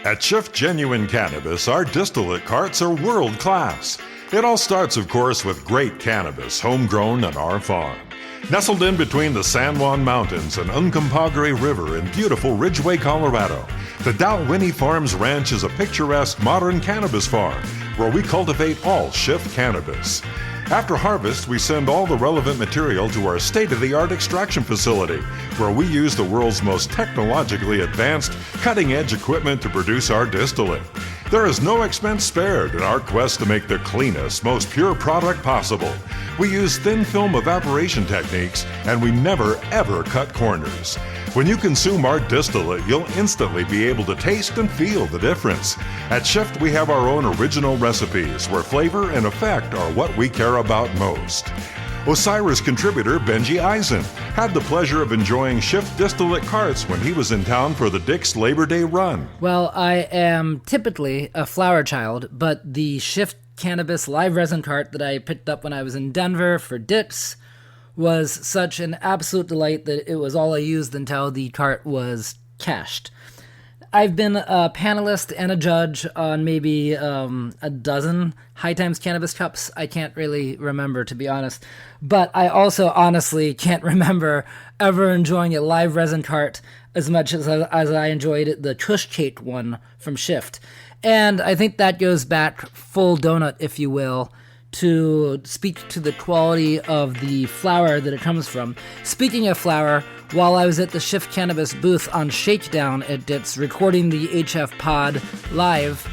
At Shift Genuine Cannabis, our distillate carts are world class. It all starts, of course, with great cannabis, homegrown on our farm. Nestled in between the San Juan Mountains and Uncompahgre River in beautiful Ridgway, Colorado, the Dalwhinnie Farms Ranch is a picturesque modern cannabis farm where we cultivate all Shift cannabis. After harvest, we send all the relevant material to our state-of-the-art extraction facility, where we use the world's most technologically advanced, cutting-edge equipment to produce our distillate. There is no expense spared in our quest to make the cleanest, most pure product possible. We use thin film evaporation techniques, and we never, ever cut corners. When you consume our distillate, you'll instantly be able to taste and feel the difference. At Shift, we have our own original recipes, where flavor and effect are what we care about most. Osiris contributor Benji Eisen had the pleasure of enjoying Shift distillate carts when he was in town for the Dick's Labor Day run. Well, I am typically a flower child, but the Shift Cannabis live resin cart that I picked up when I was in Denver for Dick's was such an absolute delight that it was all I used until the cart was cached. I've been a panelist and a judge on maybe a dozen High Times Cannabis Cups. I can't really remember, to be honest. But I also honestly can't remember ever enjoying a live resin cart as much as I enjoyed the Kush Cake one from Shift. And I think that goes back full donut, if you will, to speak to the quality of the flower that it comes from. Speaking of flower, while I was at the Shift Cannabis booth on Shakedown at Ditz recording the HF Pod live,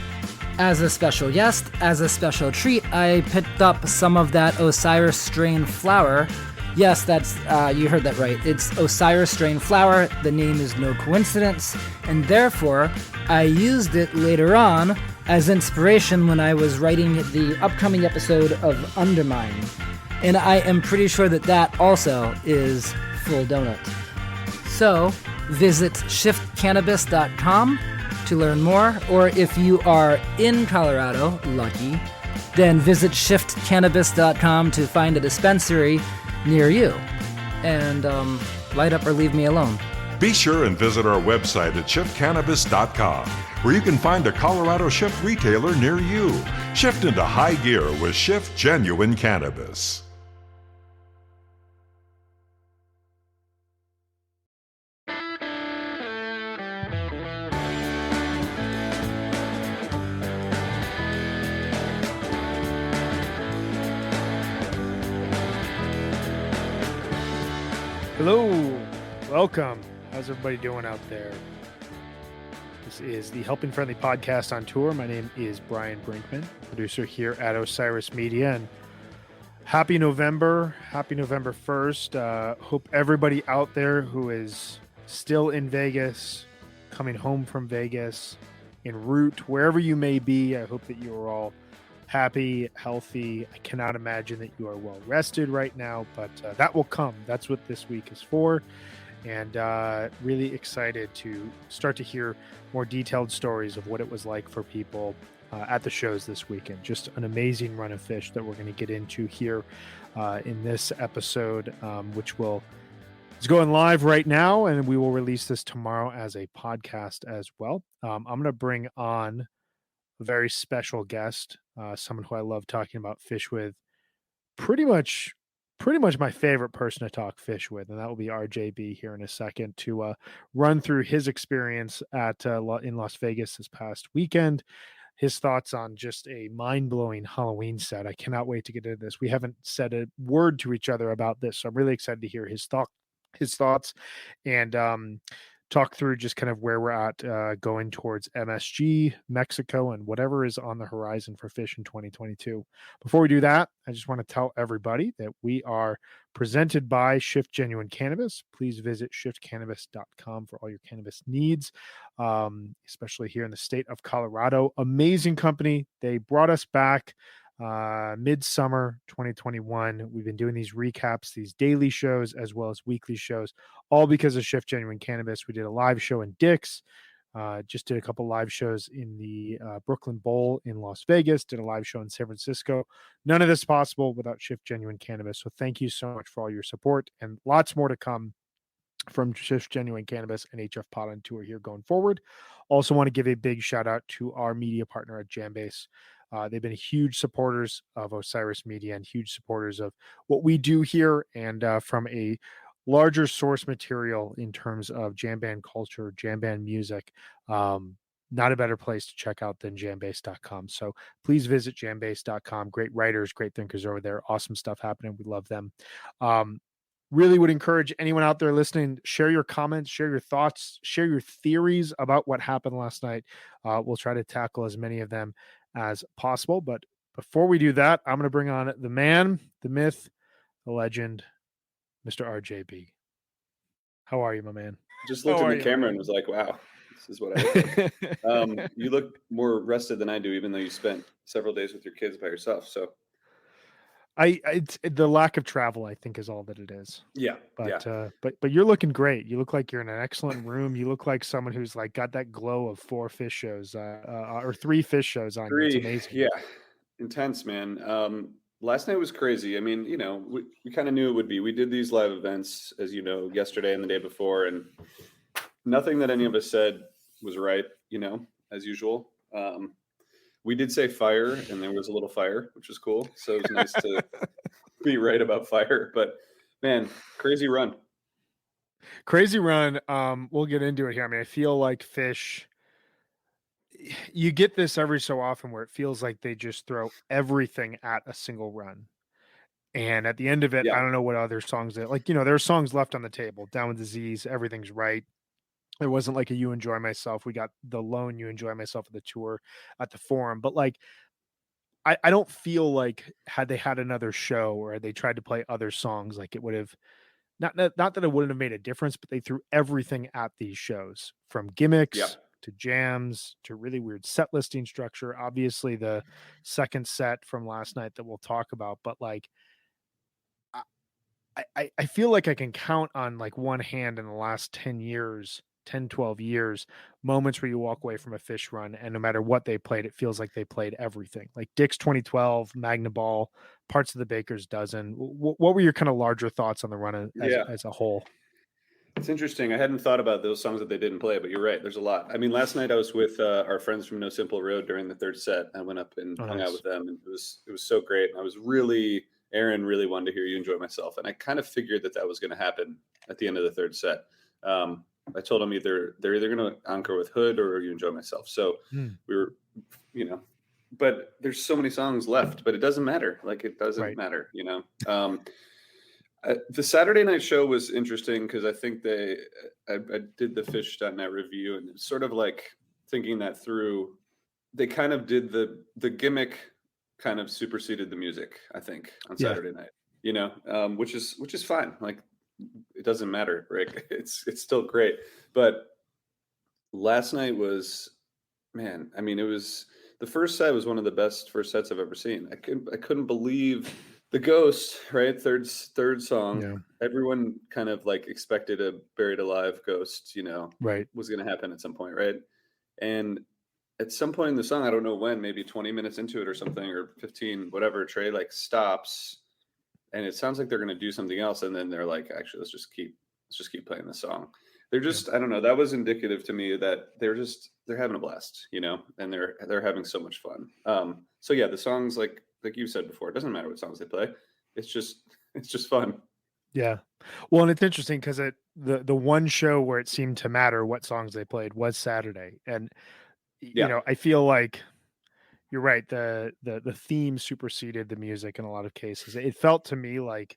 as a special guest, as a special treat, I picked up some of that Osiris strain flower. Yes, that's you heard that right. It's Osiris strain flower. The name is no coincidence, and therefore I used it later on as inspiration when I was writing the upcoming episode of Undermine. And I am pretty sure that that also is full donut. So visit shiftcannabis.com to learn more, or if you are in Colorado, lucky, then visit shiftcannabis.com to find a dispensary near you. And light up or leave me alone. Be sure and visit our website at shiftcannabis.com, where you can find a Colorado Shift retailer near you. Shift into high gear with Shift Genuine Cannabis. Hello, welcome. How's everybody doing out there? This is the Helping Friendly Podcast on tour. My name is Brian Brinkman, producer here at Osiris Media, and happy November 1st. Hope everybody out there who is still in Vegas, coming home from Vegas, en route, wherever you may be, I hope that you are all happy, healthy. I cannot imagine that you are well rested right now, but that will come. That's what this week is for. And really excited to start to hear more detailed stories of what it was like for people at the shows this weekend. Just an amazing run of fish that we're going to get into here in this episode, which is going live right now, and we will release this tomorrow as a podcast as well. I'm going to bring on a very special guest, someone who I love talking about fish with, pretty much my favorite person to talk fish with, and that will be RJB here in a second to run through his experience at in Las Vegas this past weekend, his thoughts on just a mind-blowing Halloween set. I cannot wait to get into this. We haven't said a word to each other about this, so I'm really excited to hear his thoughts and talk through just kind of where we're at going towards MSG, Mexico, and whatever is on the horizon for fish in 2022. Before we do that, I just want to tell everybody that we are presented by Shift Genuine Cannabis. Please visit shiftcannabis.com for all your cannabis needs, especially here in the state of Colorado. Amazing company. They brought us back midsummer 2021. We've been doing these recaps, these daily shows, as well as weekly shows, all because of Shift Genuine Cannabis. We did a live show in Dick's, just did a couple live shows in the Brooklyn Bowl in Las Vegas, did a live show in San Francisco. None of this possible without Shift Genuine Cannabis. So thank you so much for all your support, and lots more to come from Shift Genuine Cannabis and HF Pod on tour here going forward. Also want to give a big shout out to our media partner at Jambase. They've been huge supporters of Osiris Media and huge supporters of what we do here, and from a larger source material in terms of jam band culture, jam band music. Not a better place to check out than jambase.com. So please visit jambase.com. Great writers, great thinkers over there. Awesome stuff happening. We love them. Really would encourage anyone out there listening, share your comments, share your thoughts, share your theories about what happened last night. We'll try to tackle as many of them as possible. But before we do that, I'm going to bring on the man, the myth, the legend, Mr. RJB. How are you, my man? Just looked in the camera and was like, wow, this is what I look like. You look more rested than I do, even though you spent several days with your kids by yourself. So it's the lack of travel, I think, is all that it is. Yeah. But you're looking great. You look like you're in an excellent room. You look like someone who's like got that glow of 4 fish shows or 3 fish shows on you. It's amazing. Yeah. Intense, man. Last night was crazy. I mean, you know, we kind of knew it would be. We did these live events, as you know, yesterday and the day before, and nothing that any of us said was right, you know, as usual. We did say fire, and there was a little fire, which was cool. So it was nice to be right about fire. But man, crazy run. Crazy run. We'll get into it here. I mean, I feel like Fish, you get this every so often where it feels like they just throw everything at a single run. And at the end of it, I don't know what other songs that, like, you know, there are songs left on the table. Down with Disease, Everything's Right. It wasn't like a You Enjoy Myself. We got the lone You Enjoy Myself at the tour at the Forum. But like, I don't feel like had they had another show or they tried to play other songs, like it would have not that it wouldn't have made a difference, but they threw everything at these shows, from gimmicks to jams to really weird set listing structure. Obviously the second set from last night that we'll talk about, but like, I feel like I can count on like one hand in the last 10 years, 10, 12 years, moments where you walk away from a Fish run and no matter what they played, it feels like they played everything. Like Dick's 2012, Magna Ball, parts of the Baker's Dozen. What were your kind of larger thoughts on the run as a whole? It's interesting. I hadn't thought about those songs that they didn't play, but you're right. There's a lot. I mean, last night I was with our friends from No Simple Road during the third set. I went up and hung out with them, and it was so great. And Aaron really wanted to hear You Enjoy Myself, and I kind of figured that was going to happen at the end of the third set. I told them they're either going to encore with Hood or You Enjoy Myself. So we were, you know, but there's so many songs left, but it doesn't matter. Like, it doesn't matter, you know? The Saturday night show was interesting because I think I did the Fish.net review, and it's sort of like thinking that through. They kind of did the gimmick kind of superseded the music, I think, on Saturday night, you know, which is fine. Like, it doesn't matter, right? It's still great. But last night was, man, I mean, it was, the first set was one of the best first sets I've ever seen. I couldn't believe the Ghost, right? Third song. Yeah. Everyone kind of like expected a Buried Alive Ghost, you know, right, was going to happen at some point, right? And at some point in the song, I don't know when, maybe 20 minutes into it or something, or 15, whatever, Trey like stops, and it sounds like they're going to do something else, and then they're like, actually, let's just keep playing the song. They're just, I don't know, that was indicative to me that they're having a blast, you know, and they're having so much fun. So yeah, the songs, like you said before, it doesn't matter what songs they play. It's just fun. Yeah. Well, and it's interesting because the one show where it seemed to matter what songs they played was Saturday. And, you know, I feel like you're right. The theme superseded the music in a lot of cases. It felt to me like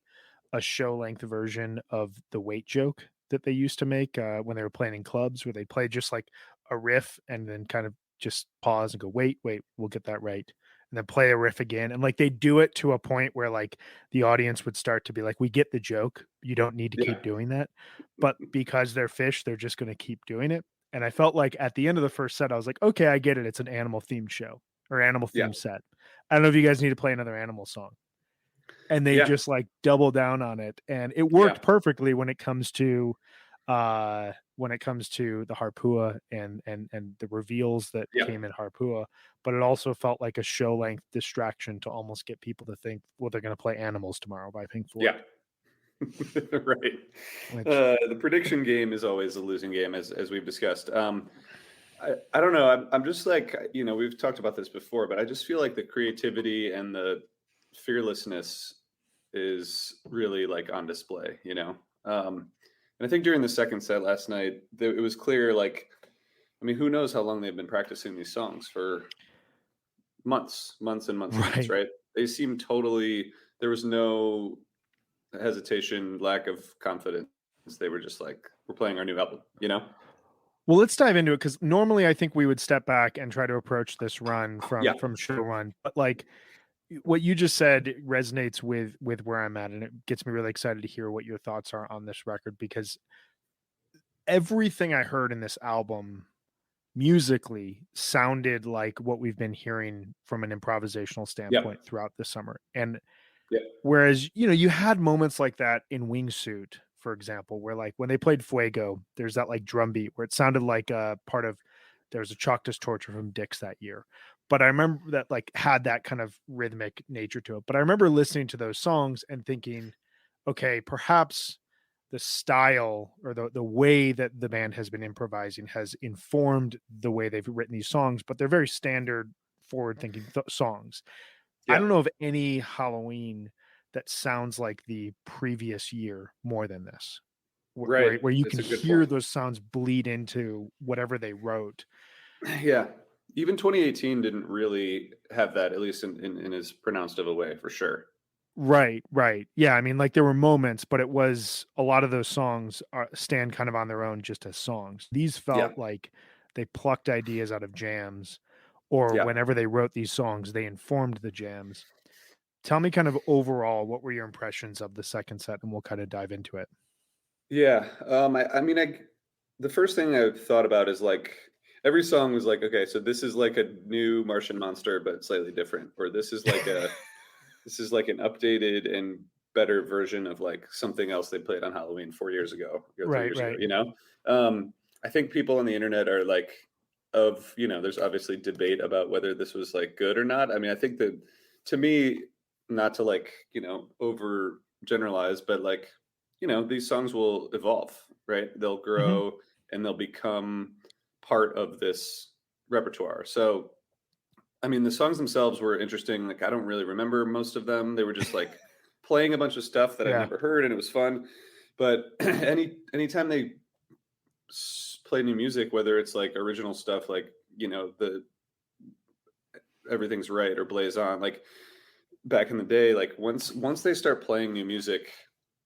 a show length version of the Wait joke that they used to make when they were playing in clubs, where they play just like a riff and then kind of just pause and go, wait, we'll get that right. And then play a riff again. And like, they do it to a point where like the audience would start to be like, we get the joke. You don't need to keep doing that. But because they're Fish, they're just going to keep doing it. And I felt like at the end of the first set, I was like, okay, I get it. It's an animal themed show or animal themed set. I don't know if you guys need to play another animal song. And they just like double down on it. And it worked perfectly when it comes to the Harpua and the reveals that came in Harpua, but it also felt like a show length distraction to almost get people to think, well, they're going to play Animals tomorrow by Pink Floyd. Right. Which, The prediction game is always a losing game, as we've discussed. I don't know. I'm just like, we've talked about this before, but I just feel like the creativity and the fearlessness is really like on display, and I think during the second set last night, it was clear, like, I mean, who knows how long they've been practicing these songs for months and months and months, right. right? They seem totally, there was no hesitation, lack of confidence. They were just like, we're playing our new album. Well, let's dive into it, because normally I think we would step back and try to approach this run Yeah. from show one, but like what you just said resonates with where I'm at, and it gets me really excited to hear what your thoughts are on this record, because everything I heard in this album musically sounded like what we've been hearing from an improvisational standpoint throughout the summer. And Yeah. whereas, you had moments like that in Wingsuit, for example, where like when they played Fuego, there's that like drum beat where it sounded like a part of, there's a Chalktus Torture from Dix that year. But I remember that like had that kind of rhythmic nature to it. But I remember listening to those songs and thinking, okay, perhaps the style or the way that the band has been improvising has informed the way they've written these songs, but they're very standard forward thinking songs. I don't know of any Halloween that sounds like the previous year more than this, Right. where you That's can a good hear point. those sounds bleed into whatever they wrote. Yeah. Even 2018 didn't really have that, at least in as pronounced of a way, for sure. Right. Yeah. I mean, like there were moments, but it was a lot of those songs stand kind of on their own just as songs. These Yeah. felt like they plucked ideas out of jams, or Yeah. whenever they wrote these songs, they informed the jams. Tell me kind of overall, what were your impressions of the second set, and we'll kind of dive into it. Yeah. I mean, the first thing I thought about is like every song was like, okay, so this is like a new Martian Monster, but slightly different, or this is like this is like an updated and better version of like something else they played on Halloween 4 years ago, or 3 years ago. Right. I think people on the internet are like, there's obviously debate about whether this was like good or not. I mean, I think that, to me, not to like over generalize, but like these songs will evolve, right? They'll grow and they'll become part of this repertoire. So I mean, the songs themselves were interesting. Like, I don't really remember most of them. They were just like playing a bunch of stuff that I'd never heard, and it was fun. But anytime they play new music, whether it's like original stuff, like the Everything's Right or Blaze On, like back in the day, like once they start playing new music,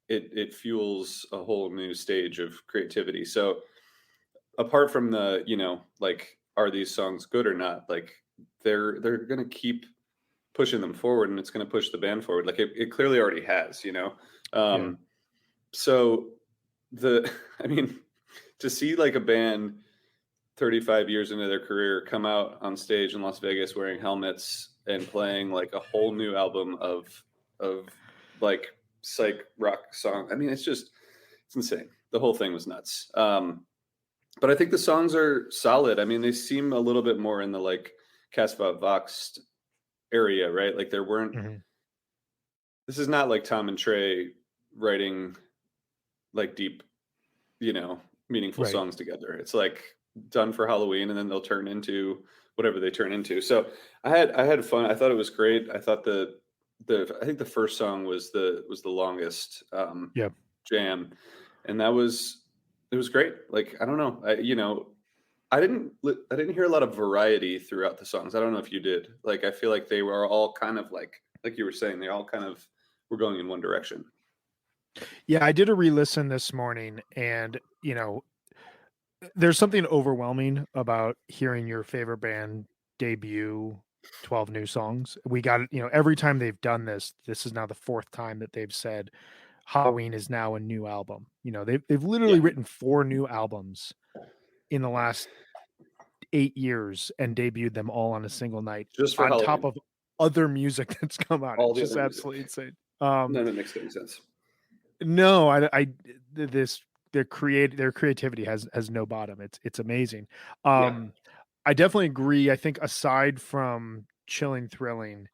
it fuels a whole new stage of creativity. So apart from the like, are these songs good or not, like they're gonna keep pushing them forward, and it's gonna push the band forward, like it clearly already has. So I mean, to see like a band 35 years into their career come out on stage in Las Vegas wearing helmets and playing like a whole new album of like psych rock song, I mean, it's insane. The whole thing was nuts. But I think the songs are solid. I mean, they seem a little bit more in the like Casbah Vox area, right? Like there weren't. This is not like Tom and Trey writing like deep, meaningful songs together. It's like done for Halloween, and then they'll turn into whatever they turn into. So I had fun. I thought it was great. I thought I think the first song was the longest jam, and it was great. Like, I don't know, I didn't hear a lot of variety throughout the songs. I don't know if you did. Like, I feel like they were all kind of like you were saying, they all kind of were going in one direction. Yeah, I did a re-listen this morning, and there's something overwhelming about hearing your favorite band debut 12 new songs. We got it, every time they've done this is now the fourth time that they've said Halloween is now a new album. They've literally written 4 new albums in the last 8 years and debuted them all on a single night, just for on Halloween, top of other music that's come out. All it's just absolutely insane. None of it makes any sense. No, their creativity has no bottom. It's amazing. I definitely agree. I think aside from Chilling Thrilling,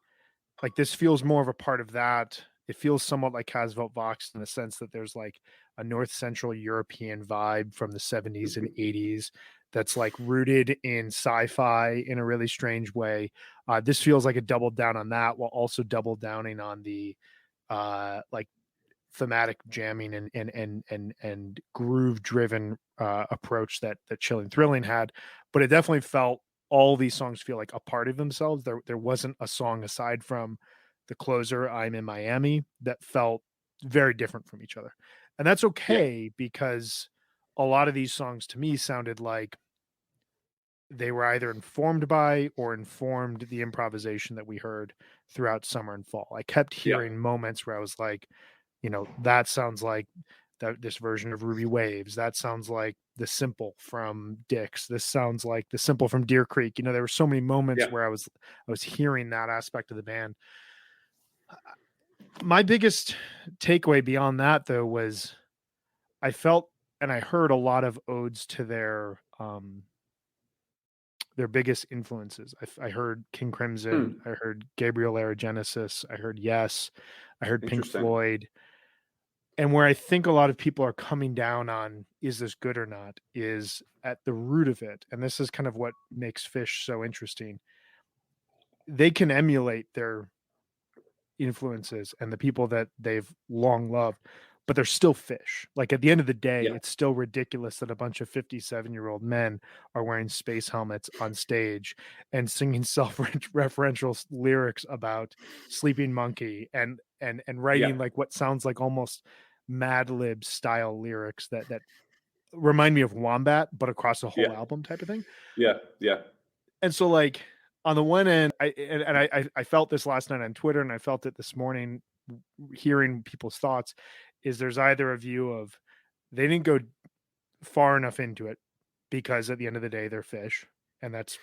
like this feels more of a part of that it feels somewhat like Casvelt Vox in the sense that there's like a North Central European vibe from the 70s and 80s that's like rooted in sci-fi in a really strange way. This feels like a double down on that while also double downing on the like thematic jamming and groove driven approach that Chilling Thrilling had. But it definitely felt all these songs feel like a part of themselves. There wasn't a song aside from the closer, I'm in Miami, that felt very different from each other. And that's okay because a lot of these songs to me sounded like they were either informed by or informed the improvisation that we heard throughout summer and fall. I kept hearing moments where I was like, you know, that sounds like this version of Ruby Waves. That sounds like the Simple from Dix. This sounds like the Simple from Deer Creek. You know, there were so many moments where I was hearing that aspect of the band. My biggest takeaway beyond that, though, was I felt and I heard a lot of odes to their biggest influences. I heard King Crimson. I heard Gabriel Aerogenesis. I heard Yes. I heard Pink Floyd. And where I think a lot of people are coming down on, is this good or not, is at the root of it. And this is kind of what makes Fish so interesting. They can emulate their influences and the people that they've long loved, but they're still Fish. Like at the end of the day, it's still ridiculous that a bunch of 57-year-old men are wearing space helmets on stage and singing self-referential lyrics about Sleeping Monkey and writing like what sounds like almost Mad Lib style lyrics that remind me of Wombat, but across a whole album type of thing. And so like on the one end, I felt this last night on Twitter, and I felt it this morning hearing people's thoughts, is there's either a view of they didn't go far enough into it because at the end of the day they're Fish, and that's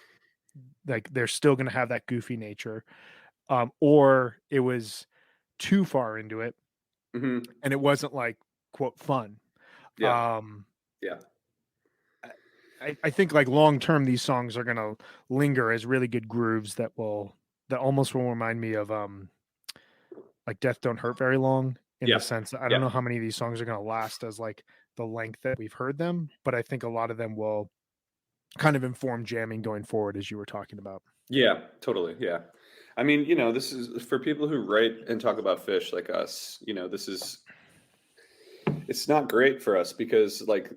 like they're still going to have that goofy nature, or it was too far into it and it wasn't like quote fun. I think like long term these songs are going to linger as really good grooves that almost will remind me of like Death Don't Hurt Very Long, in the sense that I don't know how many of these songs are going to last as like the length that we've heard them, but I think a lot of them will kind of inform jamming going forward, as you were talking about. Yeah, totally. Yeah. I mean, you know, this is for people who write and talk about Fish like us, you know, it's not great for us because like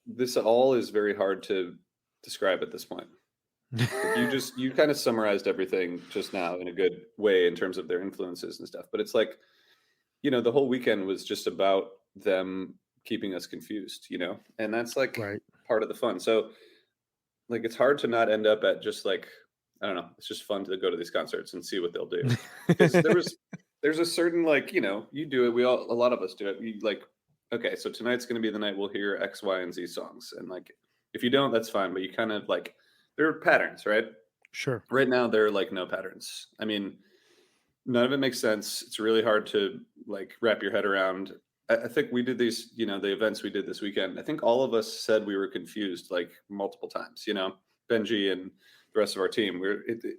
this all is very hard to describe at this point. Like you kind of summarized everything just now in a good way in terms of their influences and stuff. But it's like, you know, the whole weekend was just about them keeping us confused, you know, and that's like part of the fun. So like, it's hard to not end up at just like, I don't know, it's just fun to go to these concerts and see what they'll do. Because there's a certain, like, you know, you do it. A lot of us do it. You like, okay, so tonight's going to be the night we'll hear X, Y, and Z songs. And like, if you don't, that's fine. But you kind of like, there are patterns, right? Sure. Right now, there are like no patterns. I mean, none of it makes sense. It's really hard to like wrap your head around. I think we did these, you know, the events we did this weekend. I think all of us said we were confused like multiple times, you know, Benji and the rest of our team.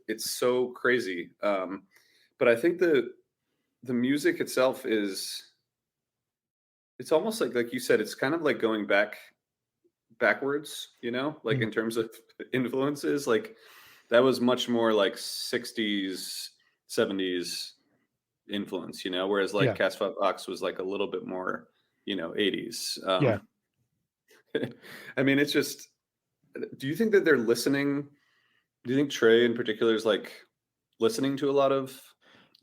It's so crazy. But I think the music itself it's almost like you said, it's kind of like going backwards, you know, like in terms of influences. Like that was much more like 60s, 70s influence, you know, whereas like Casvelt Vox was like a little bit more, you know, 80s. I mean, it's just, do you think that they're listening? Do you think Trey in particular is like listening to a lot of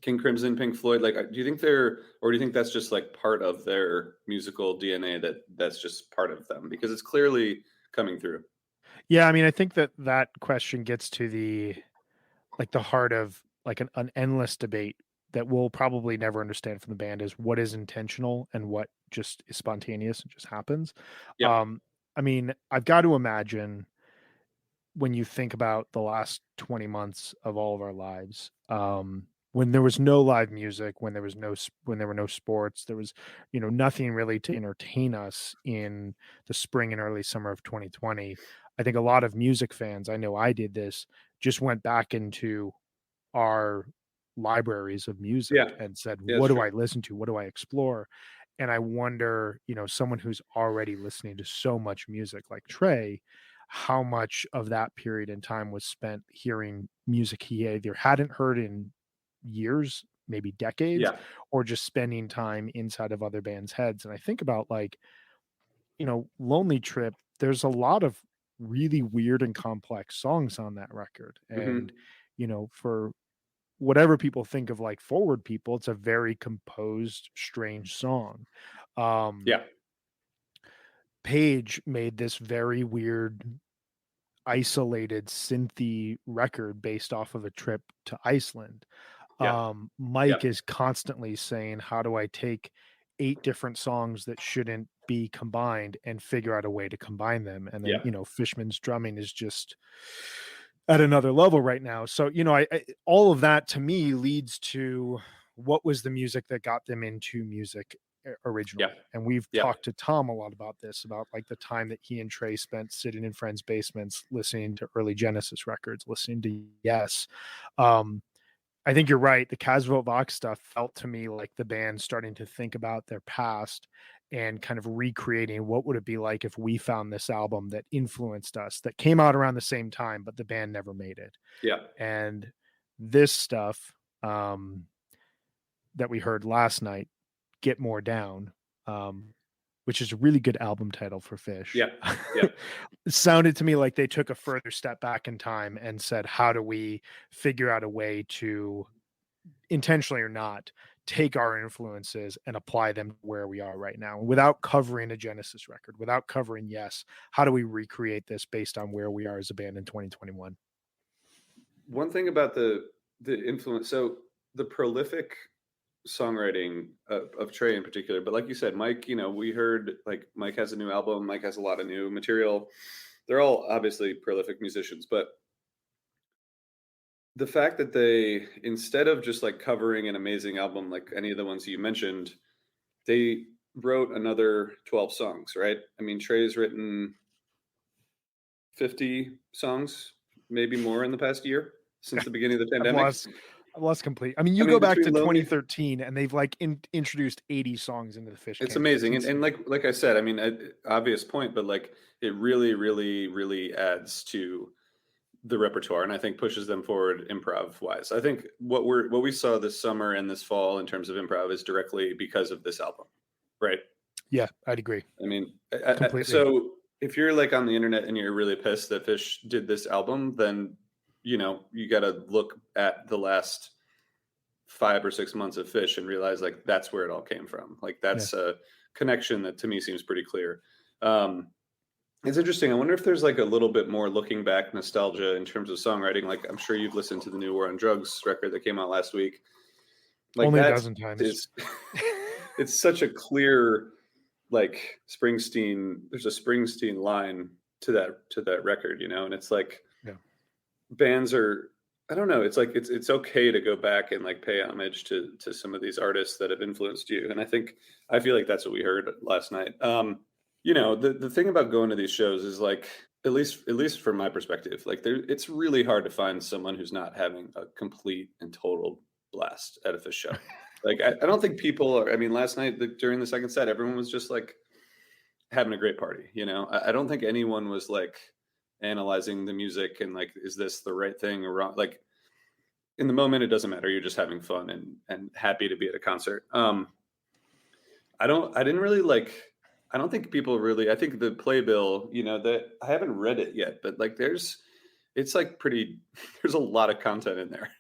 King Crimson, Pink Floyd? Like, do you think do you think that's just like part of their musical DNA that's just part of them? Because it's clearly coming through. Yeah. I mean, I think that question gets to the heart of like an endless debate that we'll probably never understand from the band, is what is intentional and what just is spontaneous and just happens. I mean, I've got to imagine when you think about the last 20 months of all of our lives, when there was no live music, when there were no sports, there was, you know, nothing really to entertain us in the spring and early summer of 2020. I think a lot of music fans, I know I did this, just went back into our libraries of music and said, what do I listen to? What do I explore? And I wonder, someone who's already listening to so much music like Trey, how much of that period in time was spent hearing music he either hadn't heard in years, maybe decades, or just spending time inside of other bands' heads. And I think about Lonely Trip, there's a lot of really weird and complex songs on that record. And, for whatever people think of like Forward People, it's a very composed, strange song. Page made this very weird, isolated synthy record based off of a trip to Iceland. Mike is constantly saying, how do I take 8 different songs that shouldn't be combined and figure out a way to combine them? And then, Fishman's drumming is just at another level right now. So, I all of that to me leads to what was the music that got them into music originally. And we've talked to Tom a lot about this, about like the time that he and Trey spent sitting in friends' basements, listening to early Genesis records, listening to Yes. I think you're right. The Casvo Vox stuff felt to me like the band starting to think about their past and kind of recreating what would it be like if we found this album that influenced us, that came out around the same time, but the band never made it. And this stuff that we heard last night, Get More Down, which is a really good album title for Fish. It sounded to me like they took a further step back in time and said, how do we figure out a way to, intentionally or not, take our influences and apply them where we are right now without covering a Genesis record, without covering Yes? How do we recreate this based on where we are as a band in 2021? One thing about the influence, so the prolific songwriting of Trey in particular, but like you said, Mike, we heard like Mike has a new album, Mike has a lot of new material. They're all obviously prolific musicians, but the fact that they, instead of just like covering an amazing album like any of the ones you mentioned, they wrote another 12 songs, right? I mean, Trey's written 50 songs, maybe more in the past year since the beginning of the pandemic. I've lost complete. I mean, go back to 2013 and they've like introduced 80 songs into the Fish. It's amazing. And like I said, I mean, obvious point, but like it really, really, really adds to the repertoire and I think pushes them forward improv wise. I think what we saw this summer and this fall in terms of improv is directly because of this album, right? Yeah, I'd agree. I mean, so if you're like on the internet and you're really pissed that Fish did this album, then you got to look at the last 5 or 6 months of Fish and realize like that's where it all came from. Like that's a connection that to me seems pretty clear. It's interesting. I wonder if there's like a little bit more looking back nostalgia in terms of songwriting. Like I'm sure you've listened to the new War on Drugs record that came out last week. Like only a dozen times. It's such a clear like Springsteen. There's a Springsteen line to that record, and it's like bands are. I don't know. It's like it's okay to go back and like pay homage to some of these artists that have influenced you, and I feel like that's what we heard last night. The thing about going to these shows is like, at least from my perspective, like it's really hard to find someone who's not having a complete and total blast at a Fish show. Like, I don't think people are, I mean, last night during the second set, everyone was just like having a great party. I don't think anyone was like analyzing the music and like, is this the right thing or wrong? Like in the moment, it doesn't matter. You're just having fun and happy to be at a concert. I don't think people really, I think the playbill, that I haven't read it yet, but like there's a lot of content in there.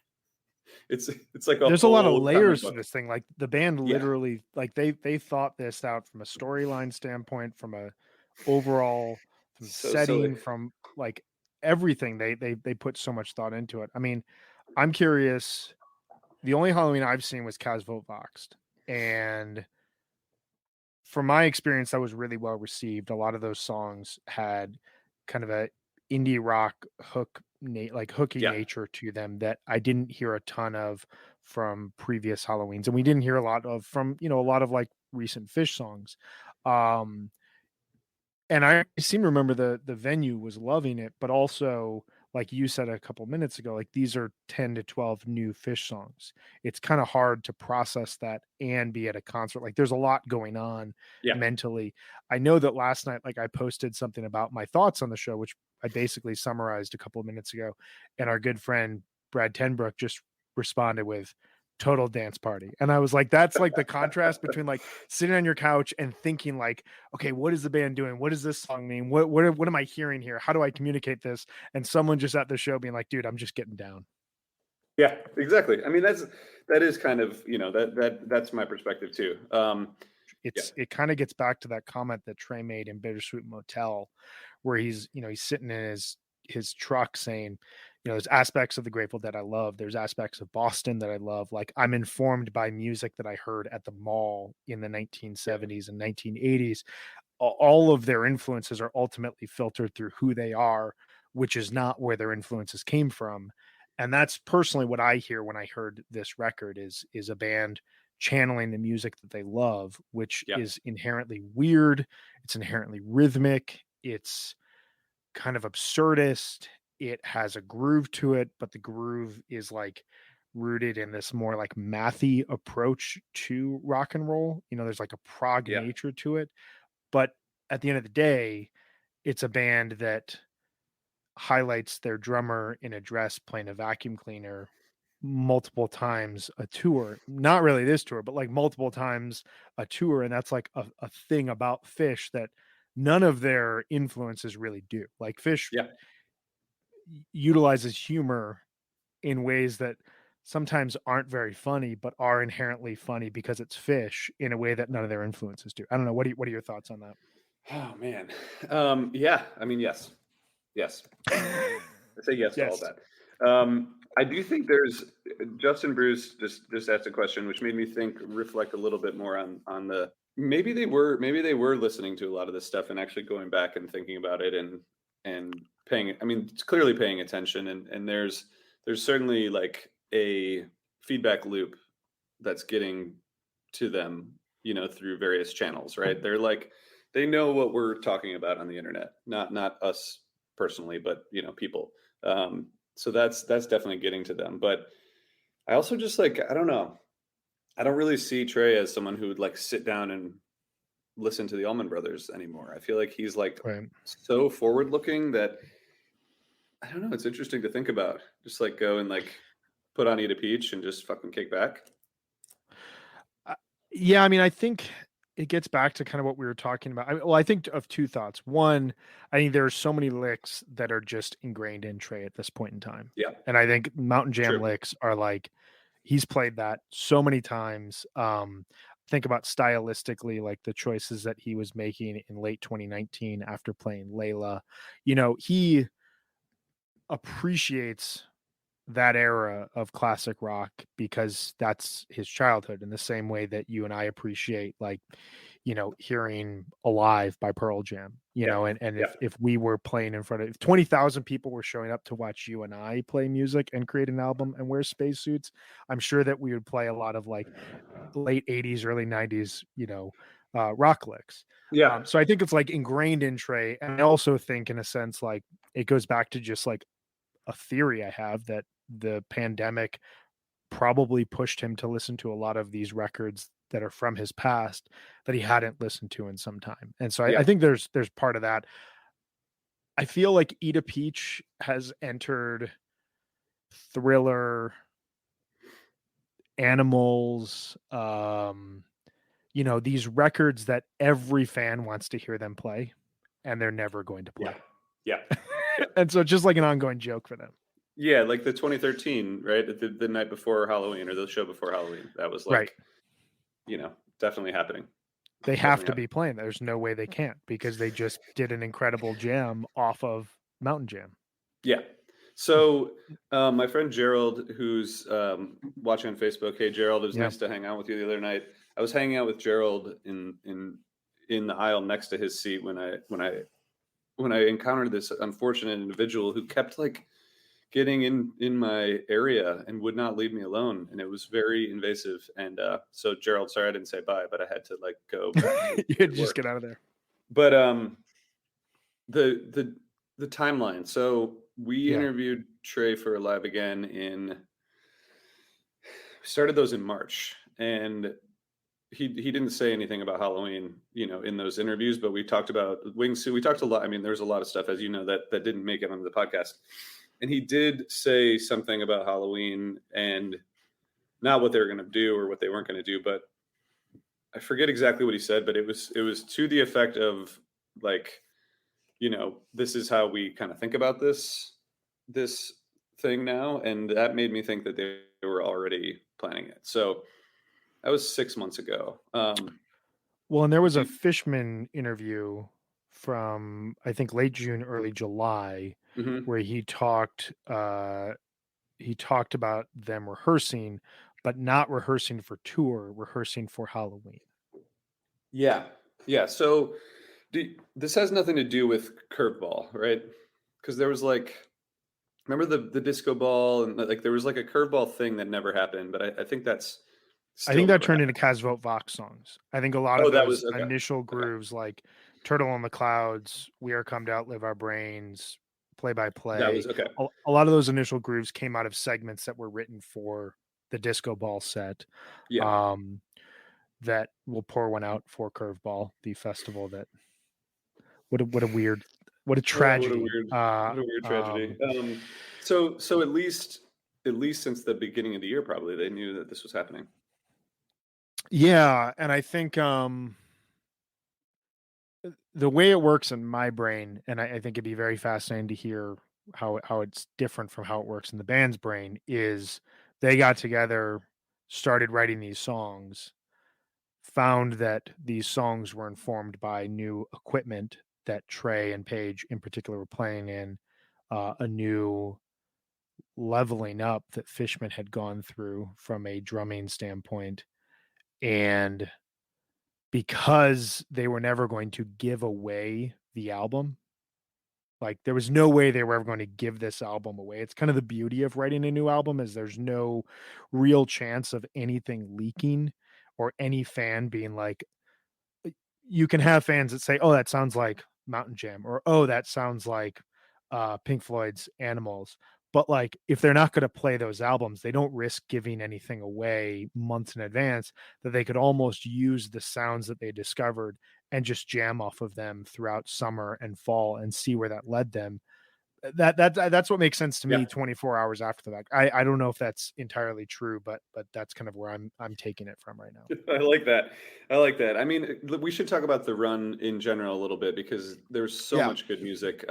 It's like there's a lot of layers to this thing. Like the band literally, like they thought this out from a storyline standpoint, from a overall setting, from like everything. They put so much thought into it. I mean, I'm curious. The only Halloween I've seen was Casvo Voxed, and from my experience, that was really well received. A lot of those songs had kind of a indie rock hooky nature to them that I didn't hear a ton of from previous Halloweens, and we didn't hear a lot of from a lot of like recent Fish songs. And I seem to remember the venue was loving it, but also like you said a couple minutes ago, like these are 10 to 12 new Fish songs. It's kind of hard to process that and be at a concert. Like there's a lot going on Yeah. mentally. I know that last night, like I posted something about my thoughts on the show, which I basically summarized a couple of minutes ago. And our good friend Brad Tenbrook just responded with total dance party. And I was like, that's like the contrast between like sitting on your couch and thinking like, okay, what is the band doing? What does this song mean? What am I hearing here? How do I communicate this? And someone just at the show being like, dude, I'm just getting down. Yeah, exactly. I mean, that is kind of, that's my perspective too. It kind of gets back to that comment that Trey made in Bittersweet Motel, where he's sitting in his truck saying, there's aspects of the Grateful Dead I love. There's aspects of Boston that I love. Like I'm informed by music that I heard at the mall in the 1970s and 1980s. All of their influences are ultimately filtered through who they are, which is not where their influences came from. And that's personally what I hear when I heard this record is a band channeling the music that they love, which is inherently weird. It's inherently rhythmic. It's kind of absurdist. It has a groove to it, but the groove is like rooted in this more like mathy approach to rock and roll. There's like a prog nature to it. But at the end of the day, it's a band that highlights their drummer in a dress playing a vacuum cleaner multiple times a tour. Not really this tour, but like multiple times a tour. And that's like a thing about Fish that none of their influences really do. Like Fish utilizes humor in ways that sometimes aren't very funny, but are inherently funny because it's Fish in a way that none of their influences do. I don't know. What are your thoughts on that? Oh man. Yeah. I mean, yes. I say yes to all that. I do think there's Justin Bruce just asked a question, which made me reflect a little bit more on the maybe they were listening to a lot of this stuff and actually going back and thinking about it and paying. I mean, it's clearly paying attention, and there's certainly like a feedback loop that's getting to them, through various channels, right? They're like, they know what we're talking about on the internet, not us personally, but people. So that's definitely getting to them. But I also just like, I don't know. I don't really see Trey as someone who would like sit down and listen to the Allman Brothers anymore. I feel like he's like so forward looking that I don't know. It's interesting to think about. Just like go and like put on Eat a Peach and just fucking kick back. Yeah, I mean, I think it gets back to kind of what we were talking about. I think of two thoughts. One, I think there are so many licks that are just ingrained in Trey at this point in time. Yeah. And I think Mountain Jam licks are like, he's played that so many times. Think about stylistically, like the choices that he was making in late 2019 after playing Layla. He appreciates that era of classic rock because that's his childhood, in the same way that you and I appreciate like hearing Alive by Pearl Jam, if we were playing in front of, if 20,000 people were showing up to watch you and I play music and create an album and wear spacesuits, I'm sure that we would play a lot of like late 80s early 90s rock licks. So I think it's like ingrained in Trey. And I also think in a sense like it goes back to just like a theory I have that the pandemic probably pushed him to listen to a lot of these records that are from his past that he hadn't listened to in some time. And so I think there's part of that. I feel like Eat a Peach has entered Thriller, Animals, these records that every fan wants to hear them play and they're never going to play. Yeah. And so it's just like an ongoing joke for them. Yeah, like the 2013, right? The night before Halloween or the show before Halloween. That was like, definitely happening. They have to be playing. There's no way they can't because they just did an incredible jam off of Mountain Jam. Yeah. So my friend Gerald, who's watching on Facebook, hey Gerald, it was nice to hang out with you the other night. I was hanging out with Gerald in the aisle next to his seat when I encountered this unfortunate individual who kept like getting in my area and would not leave me alone, and it was very invasive. And so Gerald, sorry I didn't say bye, but I had to like go. You had to just get out of there. But the timeline. So we interviewed Trey for Alive Again started those in March, and he didn't say anything about Halloween, in those interviews, but we talked about Wingsuit. We talked a lot. I mean, there's a lot of stuff, as you know, that didn't make it onto the podcast. And he did say something about Halloween and not what they were going to do or what they weren't going to do, but I forget exactly what he said, but it was to the effect of like, this is how we kind of think about this thing now. And that made me think that they were already planning it. So that was 6 months ago. Well, and there was a Fishman interview from, I think, late June, early July, where he talked about them rehearsing, but not rehearsing for tour, rehearsing for Halloween. Yeah. So this has nothing to do with Curveball, right? Because there was remember the disco ball, and there was a Curveball thing that never happened, but I think that's turned into Casvote Vox songs. I think a lot of those initial grooves, like Turtle on the Clouds, We Are Come to Outlive Our Brains, Play by Play. That was okay. A lot of those initial grooves came out of segments that were written for the disco ball set. Yeah. That we'll pour one out for Curveball, the festival that what a tragedy. What a weird tragedy. So at least since the beginning of the year, probably they knew that this was happening. Yeah, and I think the way it works in my brain, and I think it'd be very fascinating to hear how it's different from how it works in the band's brain, is they got together, started writing these songs, found that these songs were informed by new equipment that Trey and Paige in particular were playing in, a new leveling up that Fishman had gone through from a drumming standpoint. And because they were never going to give away the album, there was no way they were ever going to give this album away. It's kind of the beauty of writing a new album, is there's no real chance of anything leaking or any fan being like, you can have fans that say, oh, that sounds like Mountain Jam, or, oh, that sounds like Pink Floyd's Animals. But if they're not going to play those albums, they don't risk giving anything away months in advance, that they could almost use the sounds that they discovered and just jam off of them throughout summer and fall and see where that led them. That's what makes sense to me. 24 hours after the fact. I don't know if that's entirely true, but that's kind of where I'm taking it from right now. I like that. I mean, we should talk about the run in general a little bit, because there's so much good music.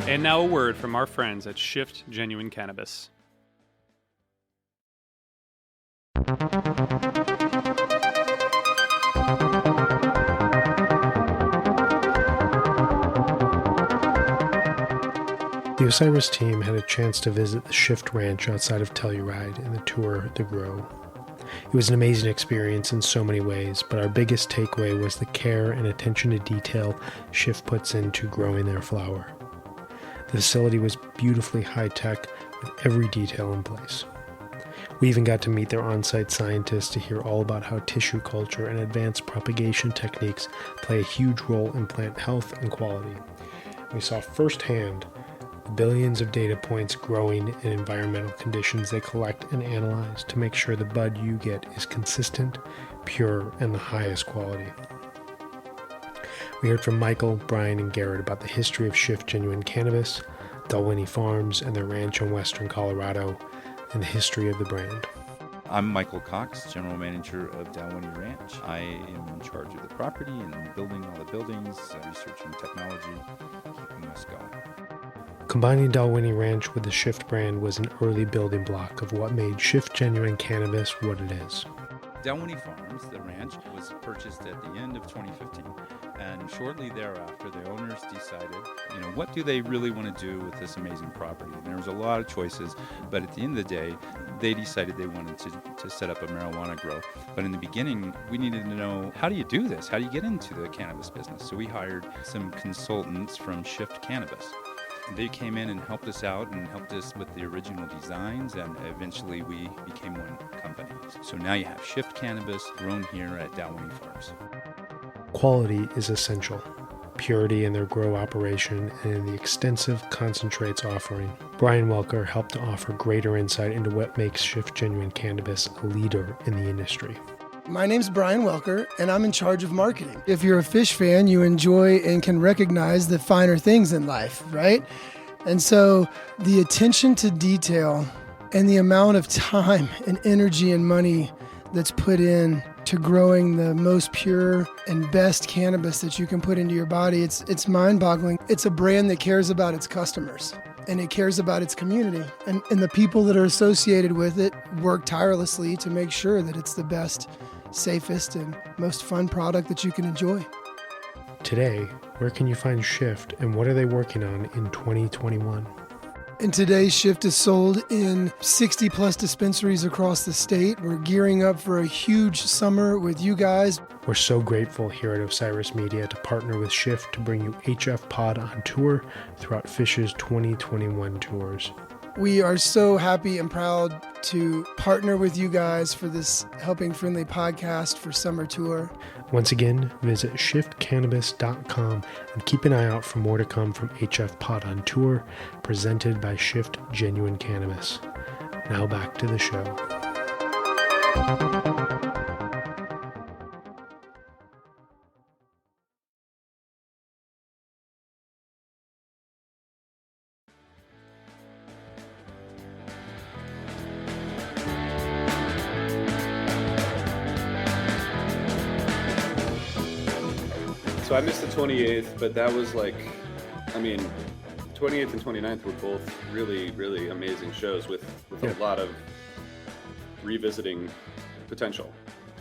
And now a word from our friends at Shift Genuine Cannabis. The Osiris team had a chance to visit the Shift Ranch outside of Telluride and the tour The Grow. It was an amazing experience in so many ways, but our biggest takeaway was the care and attention to detail Shift puts into growing their flower. The facility was beautifully high-tech with every detail in place. We even got to meet their on-site scientists to hear all about how tissue culture and advanced propagation techniques play a huge role in plant health and quality. We saw firsthand the billions of data points growing in environmental conditions they collect and analyze to make sure the bud you get is consistent, pure, and the highest quality. We heard from Michael, Brian, and Garrett about the history of Shift Genuine Cannabis, Dalwhinnie Farms and their ranch in western Colorado, and the history of the brand. I'm Michael Cox, General Manager of Dalwhinnie Ranch. I am in charge of the property and building all the buildings, researching technology, keeping us going. Combining Dalwhinnie Ranch with the Shift brand was an early building block of what made Shift Genuine Cannabis what it is. Dalwhinnie Farms, the ranch, was purchased at the end of 2015. And shortly thereafter, the owners decided, what do they really want to do with this amazing property? And there was a lot of choices, but at the end of the day, they decided they wanted to set up a marijuana grow. But in the beginning, we needed to know, how do you do this? How do you get into the cannabis business? So we hired some consultants from Shift Cannabis. They came in and helped us out and helped us with the original designs, and eventually we became one company. So now you have Shift Cannabis grown here at Dalwhinnie Farms. Quality is essential. Purity in their grow operation and in the extensive concentrates offering. Brian Welker helped to offer greater insight into what makes Shift Genuine Cannabis a leader in the industry. My name's Brian Welker, and I'm in charge of marketing. If you're a fish fan, you enjoy and can recognize the finer things in life, right? And so the attention to detail and the amount of time and energy and money that's put in to growing the most pure and best cannabis that you can put into your body, it's mind-boggling. It's a brand that cares about its customers and it cares about its community. And the people that are associated with it work tirelessly to make sure that it's the best, safest, and most fun product that you can enjoy. Today, where can you find Shift and what are they working on in 2021? And today's Shift is sold in 60 plus dispensaries across the state. We're gearing up for a huge summer with you guys. We're so grateful here at Osiris Media to partner with Shift to bring you HF Pod on tour throughout Fish's 2021 tours. We are so happy and proud to partner with you guys for this Helping Friendly podcast for summer tour. Once again, visit shiftcannabis.com and keep an eye out for more to come from HF Pod on Tour, presented by Shift Genuine Cannabis. Now back to the show. So I missed the 28th, but that was like, I mean, 28th and 29th were both really, really amazing shows with a lot of revisiting potential.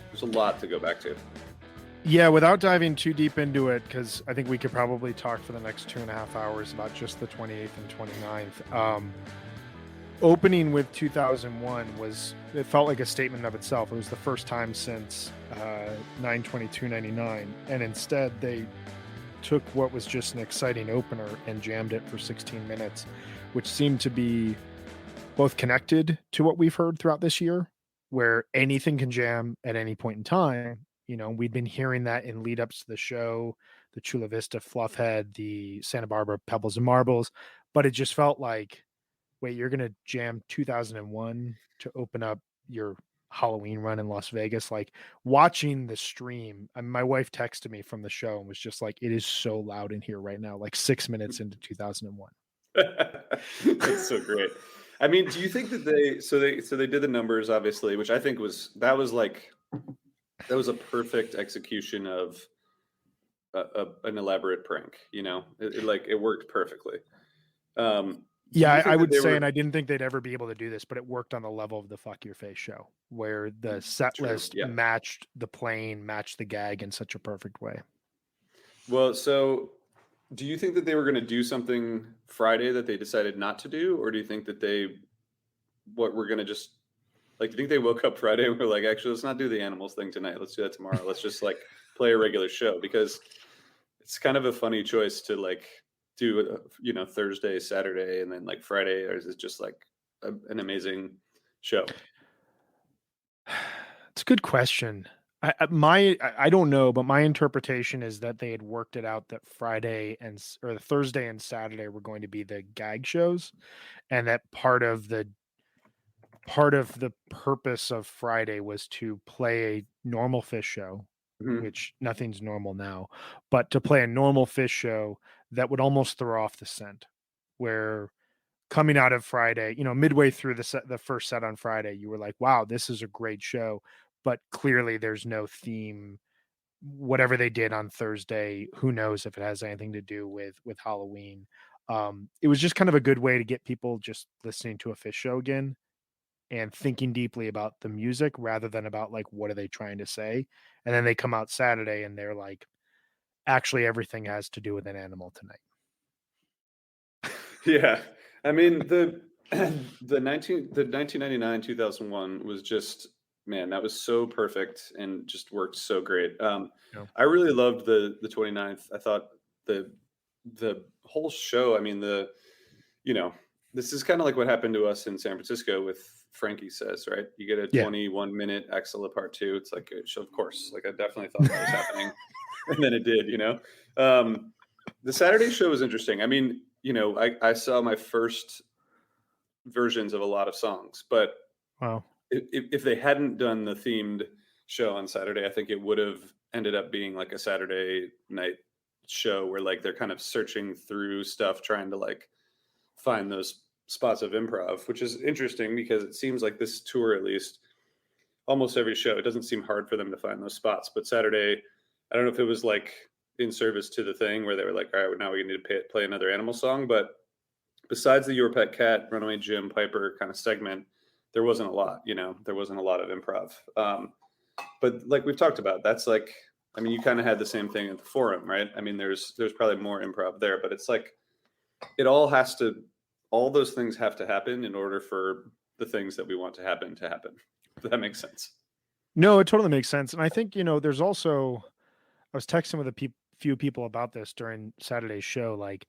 There's a lot to go back to. Yeah, without diving too deep into it, because I think we could probably talk for the next 2.5 hours about just the 28th and 29th. Opening with 2001 it felt like a statement of itself. It was the first time since 9/22/99, and instead they took what was just an exciting opener and jammed it for 16 minutes, which seemed to be both connected to what we've heard throughout this year, where anything can jam at any point in time. You know, we'd been hearing that in lead ups to the show, the Chula Vista Fluffhead, the Santa Barbara Pebbles and Marbles, but it just felt like, wait, you're going to jam 2001 to open up your Halloween run in Las Vegas? Like, watching the stream, my wife texted me from the show and was just like, it is so loud in here right now, like 6 minutes into 2001. That's so great. I mean, do you think that they did the numbers, obviously, which I think was a perfect execution of an elaborate prank, you know? It worked perfectly. Yeah, I would say, and I didn't think they'd ever be able to do this, but it worked on the level of the Fuck Your Face show, where the set list matched the playing, matched the gag in such a perfect way. Well, so do you think that they were going to do something Friday that they decided not to do? Or do you think that we're going to just, like, do you think they woke up Friday and were like, actually, let's not do the animals thing tonight. Let's do that tomorrow. Let's just like play a regular show? Because it's kind of a funny choice to like do Thursday, Saturday, and then like Friday, or is it just like an amazing show? It's a good question. I don't know, but my interpretation is that they had worked it out that Friday or the Thursday and Saturday were going to be the gag shows, and that part of the purpose of Friday was to play a normal fish show, which nothing's normal now, but to play a normal fish show that would almost throw off the scent, where coming out of Friday, midway through the first set on Friday, you were like, wow, this is a great show, but clearly there's no theme. Whatever they did on Thursday, who knows if it has anything to do with Halloween. It was just kind of a good way to get people just listening to a fish show again and thinking deeply about the music rather than about like, what are they trying to say? And then they come out Saturday and they're like, actually everything has to do with an animal tonight. Yeah. I mean, the 1999, 2001 was just, man, that was so perfect and just worked so great. I really loved the 29th. I thought the whole show, I mean, this is kind of like what happened to us in San Francisco with Frankie Says, right? You get a 21-minute Axela Part 2. It's like, of course, like I definitely thought that was happening. And then it did, The Saturday show was interesting. I mean, I saw my first versions of a lot of songs, but wow, if they hadn't done the themed show on Saturday, I think it would have ended up being like a Saturday night show where like they're kind of searching through stuff, trying to like find those spots of improv, which is interesting because it seems like this tour, at least almost every show, it doesn't seem hard for them to find those spots. But Saturday, I don't know if it was like in service to the thing where they were like, all right, now we need to play another animal song. But besides the Your Pet Cat, Runaway Jim, Piper kind of segment, there wasn't a lot, there wasn't a lot of improv. But like we've talked about, that's like, I mean, you kind of had the same thing at the Forum, right? I mean, there's probably more improv there, but it's like, all those things have to happen in order for the things that we want to happen. If that makes sense. No, it totally makes sense. And I think, there's also, I was texting with a few people about this during Saturday's show. Like,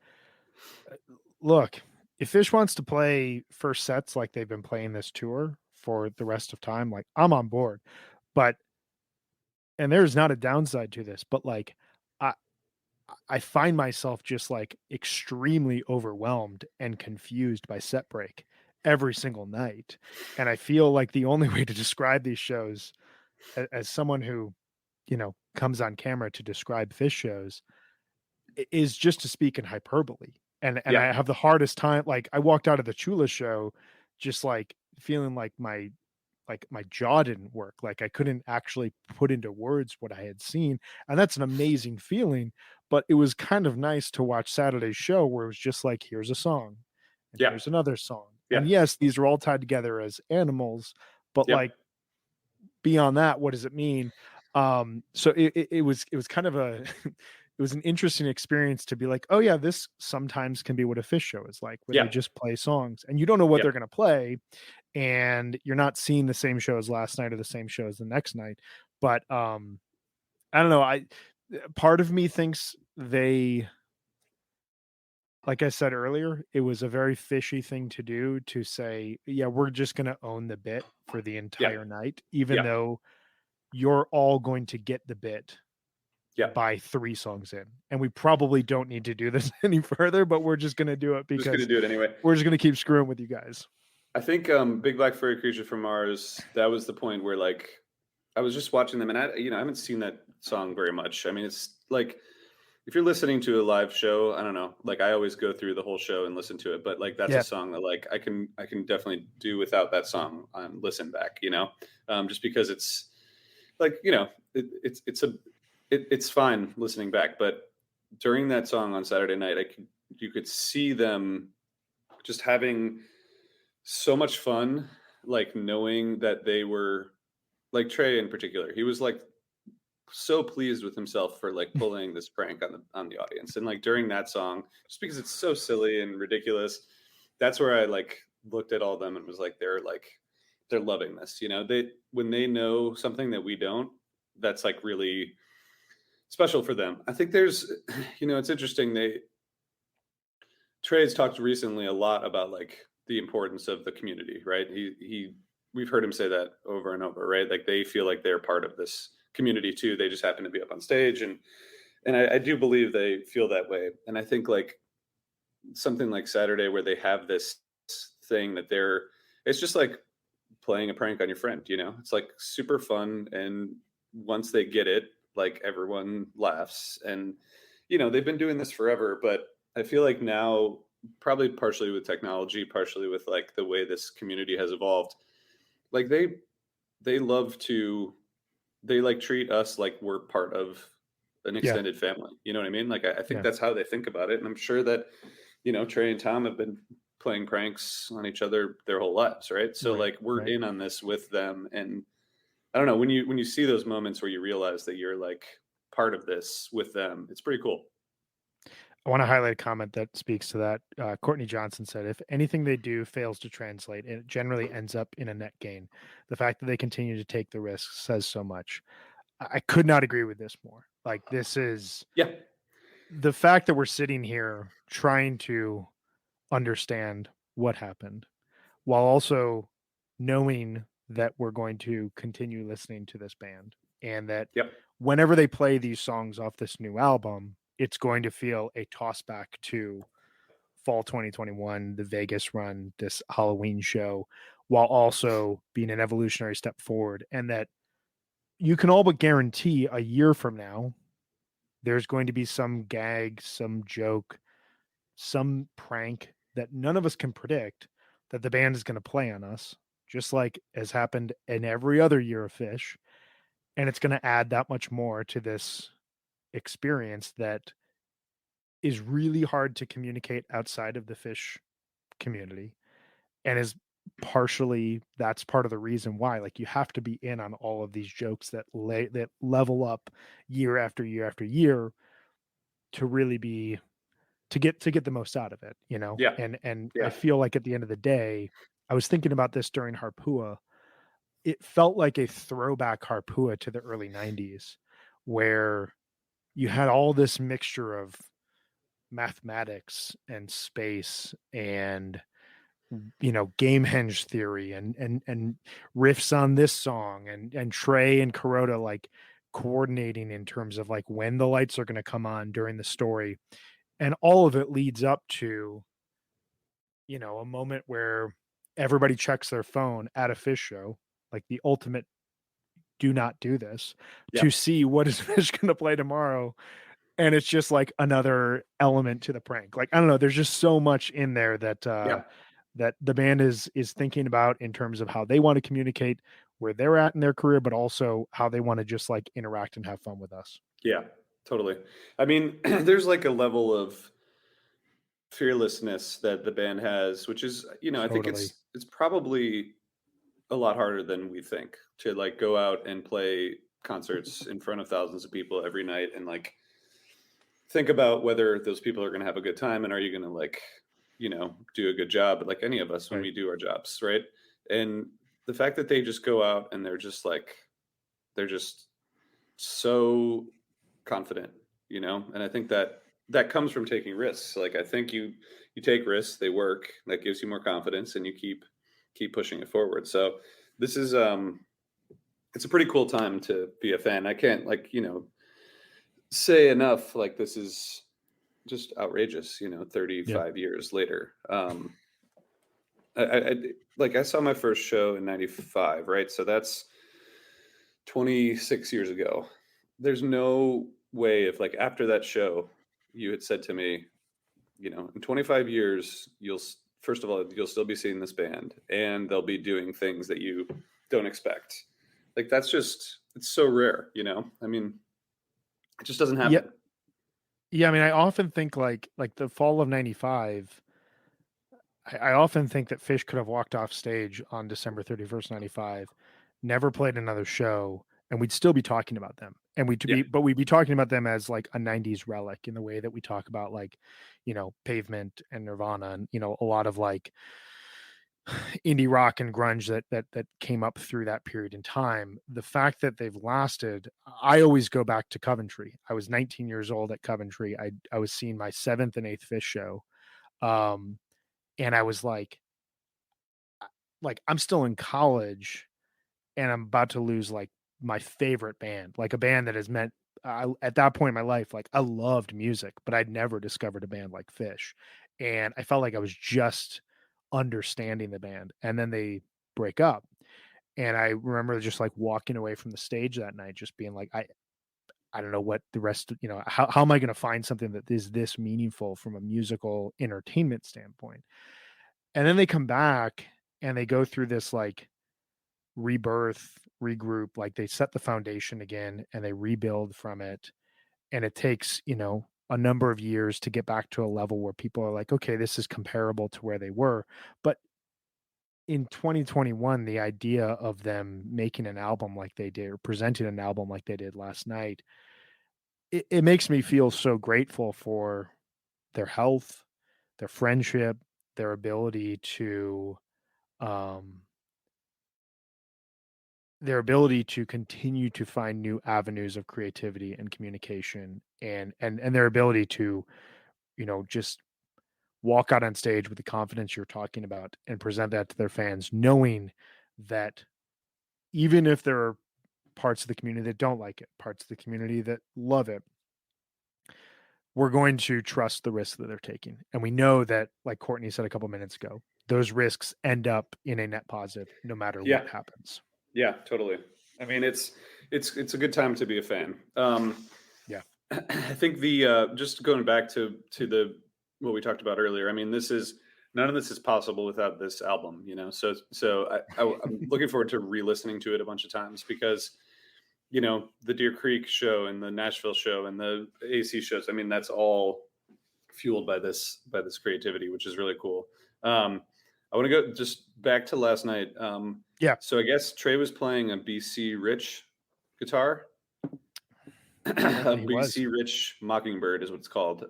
look, if Fish wants to play first sets like they've been playing this tour for the rest of time, like I'm on board. And there's not a downside to this, but like I find myself just like extremely overwhelmed and confused by set break every single night. And I feel like the only way to describe these shows as someone who, comes on camera to describe Fish shows is just to speak in hyperbole. And I have the hardest time. Like I walked out of the Chula show just like feeling like my jaw didn't work. Like I couldn't actually put into words what I had seen. And that's an amazing feeling, but it was kind of nice to watch Saturday's show where it was just like, here's a song and here's another song. Yeah. And yes, these are all tied together as animals, but like beyond that, what does it mean? So it was kind of it was an interesting experience to be like, oh yeah, this sometimes can be what a Fish show is like, where they just play songs and you don't know what they're going to play. And you're not seeing the same show as last night or the same show as the next night. But I don't know. Part of me thinks they, like I said earlier, it was a very fishy thing to do to say, yeah, we're just going to own the bit for the entire night, even though you're all going to get the bit by 3 songs in. And we probably don't need to do this any further, but we're just going to do it because just going to do it anyway. We're just going to keep screwing with you guys. I think Big Black Furry Creature from Mars, that was the point where like I was just watching them and I haven't seen that song very much. I mean, it's like if you're listening to a live show, I don't know, like I always go through the whole show and listen to it, but like that's a song that like I can definitely do without that song on listen back, just because it's like, it's fine listening back, but during that song on Saturday night, you could see them just having so much fun, like knowing that they were like Trey in particular. He was like so pleased with himself for like pulling this prank on the audience. And like during that song, just because it's so silly and ridiculous, that's where I like looked at all of them and was like, they're loving this. When they know something that we don't, that's like really special for them. I think there's, it's interesting. Trey's talked recently a lot about like the importance of the community, right? We've heard him say that over and over, right? Like they feel like they're part of this community too. They just happen to be up on stage. And I do believe they feel that way. And I think like something like Saturday where they have this thing that it's just like playing a prank on your friend, it's like super fun. And once they get it, like everyone laughs and, they've been doing this forever, but I feel like now, probably partially with technology, partially with like the way this community has evolved, like they like treat us like we're part of an extended family. You know what I mean? Like I think that's how they think about it. And I'm sure that, Trey and Tom have been playing pranks on each other their whole lives, right? So like we're in on this with them. And I don't know, when you see those moments where you realize that you're like part of this with them, it's pretty cool. I want to highlight a comment that speaks to that. Courtney Johnson said, if anything they do fails to translate, it generally ends up in a net gain. The fact that they continue to take the risks says so much. I could not agree with this more. Like this is the fact that we're sitting here trying to understand what happened, while also knowing that we're going to continue listening to this band, and that Yep. whenever they play these songs off this new album, it's going to feel a toss back to fall 2021, the Vegas run, this Halloween show, while also being an evolutionary step forward. And that you can all but guarantee a year from now, there's going to be some gag, some joke, some prank that none of us can predict that the band is going to play on us, just like has happened in every other year of Fish. And it's going to add that much more to this experience that is really hard to communicate outside of the Fish community, and is partially, that's part of the reason why, like, you have to be in on all of these jokes that level up year after year after year to really be to get the most out of it, you know. Yeah. And I Yeah. feel like at the end of the day, I was thinking about this during Harpua, it felt like a throwback Harpua to the early 90s, where you had all this mixture of mathematics and space and, you know, Gamehenge theory and riffs on this song, and Trey and Kuroda like coordinating in terms of like when the lights are going to come on during the story. And all of it leads up to, you know, a moment where everybody checks their phone at a Fish show, like the ultimate do not do this, Yeah. to see what is Fish going to play tomorrow. And it's just like another element to the prank. Like, I don't know, there's just so much in there that that the band is thinking about in terms of how they want to communicate where they're at in their career, but also how they want to just like interact and have fun with us. Yeah, totally. I mean, there's like a level of fearlessness that the band has, which is, you know, I think Totally. it's probably a lot harder than we think to like go out and play concerts in front of thousands of people every night, and like think about whether those people are going to have a good time, and are you going to, like, you know, do a good job, like any of us when Right. we do our jobs, right? And the fact that they just go out and they're just so confident, you know. And I think that that comes from taking risks. Like, I think you take risks, they work, that gives you more confidence, and you keep pushing it forward. So this is it's a pretty cool time to be a fan. I can't, like, you know, say enough, like, this is just outrageous, you know, 35 years later. I saw my first show in 95, right? So that's 26 years ago. There's no way, if like after that show you had said to me, you know, in 25 years first of all, you'll still be seeing this band and they'll be doing things that you don't expect. Like, that's just, it's so rare, you know. I mean, it just doesn't happen. Yeah, I mean, I often think like the fall of 95, I often think that Fish could have walked off stage on December 31st, 95, never played another show, and we'd still be talking about them. And we'd be talking about them as like a 90s relic, in the way that we talk about, like, you know, Pavement and Nirvana, and, you know, a lot of like indie rock and grunge that came up through that period in time. The fact that they've lasted, I always go back to Coventry. I was 19 years old at Coventry. I was seeing my 7th and 8th Fish show. And I was like I'm still in college and I'm about to lose like my favorite band, like a band that has meant, at that point in my life, like, I loved music, but I'd never discovered a band like Fish. And I felt like I was just understanding the band, and then they break up. And I remember just like walking away from the stage that night, just being like, I don't know what the rest, you know, how am I going to find something that is this meaningful from a musical entertainment standpoint? And then they come back and they go through this like rebirth, regroup, like they set the foundation again and they rebuild from it. And it takes, you know, a number of years to get back to a level where people are like, okay, this is comparable to where they were. But in 2021, the idea of them making an album like they did, or presenting an album like they did last night, it makes me feel so grateful for their health, their friendship, their ability to um continue to find new avenues of creativity and communication, and their ability to, you know, just walk out on stage with the confidence you're talking about and present that to their fans, knowing that even if there are parts of the community that don't like it, parts of the community that love it, we're going to trust the risks that they're taking. And we know that, like Courtney said a couple minutes ago, those risks end up in a net positive no matter what happens. Yeah, totally. I mean, it's a good time to be a fan. Yeah. I think just going back to what we talked about earlier. I mean, none of this is possible without this album, you know. So I'm looking forward to re-listening to it a bunch of times because, you know, the Deer Creek show and the Nashville show and the AC shows. I mean, that's all fueled by this creativity, which is really cool. I want to go just back to last night. So I guess Trey was playing a BC Rich guitar. BC Rich Mockingbird is what it's called.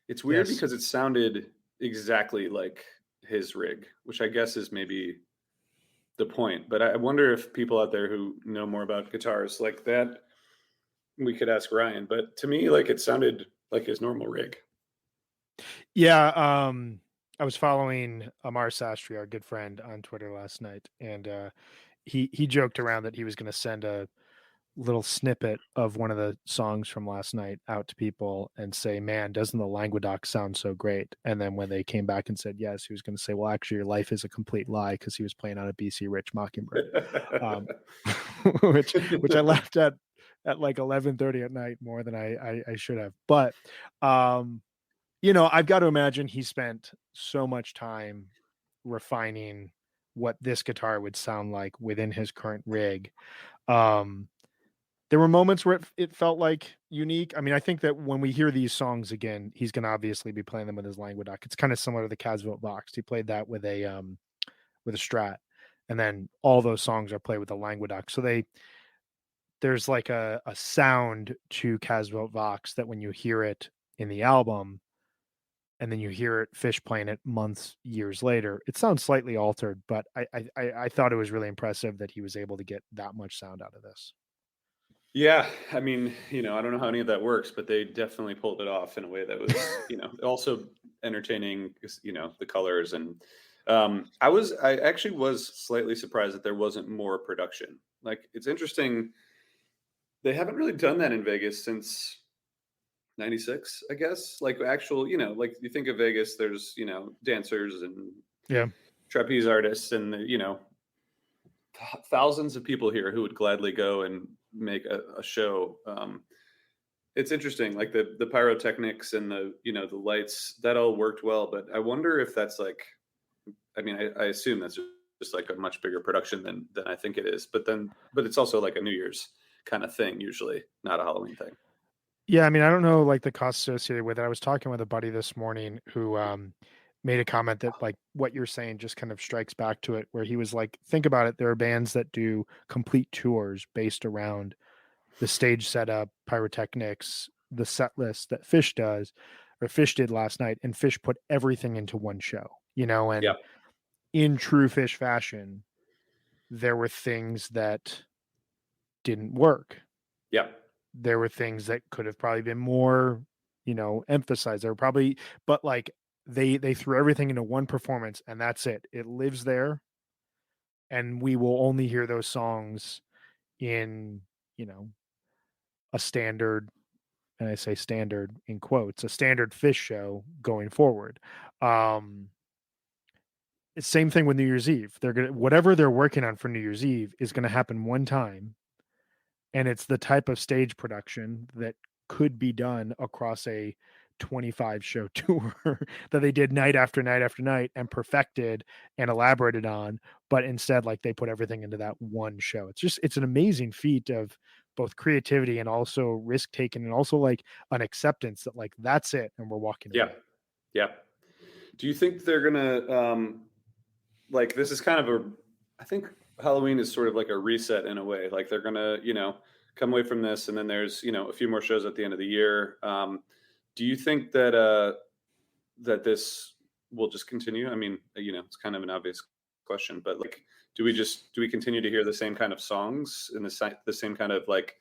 It's weird because it sounded exactly like his rig, which I guess is maybe the point. But I wonder if people out there who know more about guitars like that, we could ask Ryan. But to me, like, it sounded like his normal rig. Yeah. I was following Amar Sastry, our good friend, on Twitter last night, and he joked around that he was going to send a little snippet of one of the songs from last night out to people and say, man, doesn't the Languedoc sound so great? And then when they came back and said yes, he was going to say, well, actually, your life is a complete lie, because he was playing on a BC Rich Mockingbird, which I laughed at like 11:30 at night more than I should have. But you know, I've got to imagine he spent so much time refining what this guitar would sound like within his current rig. There were moments where it felt like unique. I mean, I think that when we hear these songs again, he's going to obviously be playing them with his Languedoc. It's kind of similar to the Casvote Vox. He played that with a Strat, and then all those songs are played with a Languedoc. So there's like a sound to Casvote Vox that when you hear it in the album, and then you hear it Fish playing it months, years later, it sounds slightly altered, but I thought it was really impressive that he was able to get that much sound out of this. Yeah, I mean, you know, I don't know how any of that works, but they definitely pulled it off in a way that was, you know, also entertaining, you know, the colors. And I actually was slightly surprised that there wasn't more production. Like, it's interesting. They haven't really done that in Vegas since 96, I guess. Like, actual, you know, like, you think of Vegas, there's, you know, dancers and trapeze artists and, you know, thousands of people here who would gladly go and make a show. It's interesting, like the pyrotechnics and the, you know, the lights, that all worked well. But I wonder if that's like, I mean, I assume that's just like a much bigger production than I think it is. But it's also like a New Year's kind of thing, usually, not a Halloween thing. Yeah, I mean, I don't know, like, the cost associated with it. I was talking with a buddy this morning who made a comment that, like, what you're saying just kind of strikes back to it, where he was like, think about it. There are bands that do complete tours based around the stage setup, pyrotechnics, the set list that Fish did last night, and Fish put everything into one show, you know, and in true Fish fashion, there were things that didn't work. Yeah. There were things that could have probably been more, you know, emphasized. There were probably, but like they threw everything into one performance, and that's it. It lives there, and we will only hear those songs in, you know, a standard, and I say standard in quotes, a standard Fish show going forward. Same thing with New Year's Eve. They're gonna, whatever they're working on for New Year's Eve is going to happen one time. And it's the type of stage production that could be done across a 25 show tour that they did night after night after night and perfected and elaborated on. But instead, like, they put everything into that one show. It's an amazing feat of both creativity and also risk taking, and also like an acceptance that, like, that's it, and we're walking away. Yeah. Do you think they're gonna like, this is kind of I think Halloween is sort of like a reset in a way. Like, they're gonna, you know, come away from this, and then there's, you know, a few more shows at the end of the year. Do you think that that this will just continue? I mean, you know, it's kind of an obvious question, but like, do we continue to hear the same kind of songs and the same kind of, like,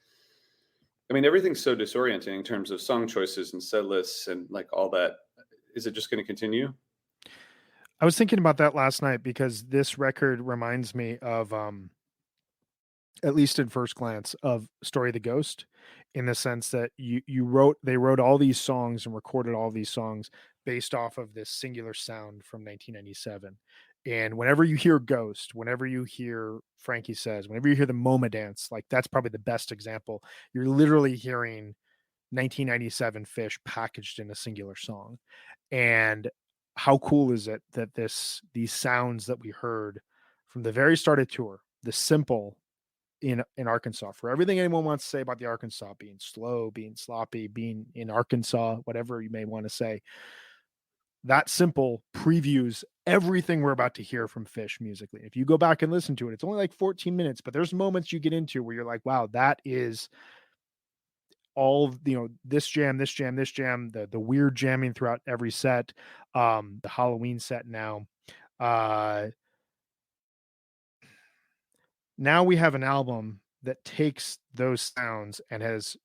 I mean, everything's so disorienting in terms of song choices and set lists and like all that. is it just going to continue? I was thinking about that last night because this record reminds me of, at least in first glance, of Story of the Ghost, in the sense that they wrote all these songs and recorded all these songs based off of this singular sound from 1997. And whenever you hear Ghost, whenever you hear Frankie Says, whenever you hear the MoMA dance, like that's probably the best example. You're literally hearing 1997 Fish packaged in a singular song. And how cool is it that these sounds that we heard from the very start of tour, the simple in Arkansas, for everything anyone wants to say about the Arkansas being slow, being sloppy, being in Arkansas, whatever you may want to say, that simple previews everything we're about to hear from Fish musically. If you go back and listen to it, it's only like 14 minutes, but there's moments you get into where you're like, wow, that is all, this jam, the weird jamming throughout every set, the Halloween set now. Now we have an album that takes those sounds and has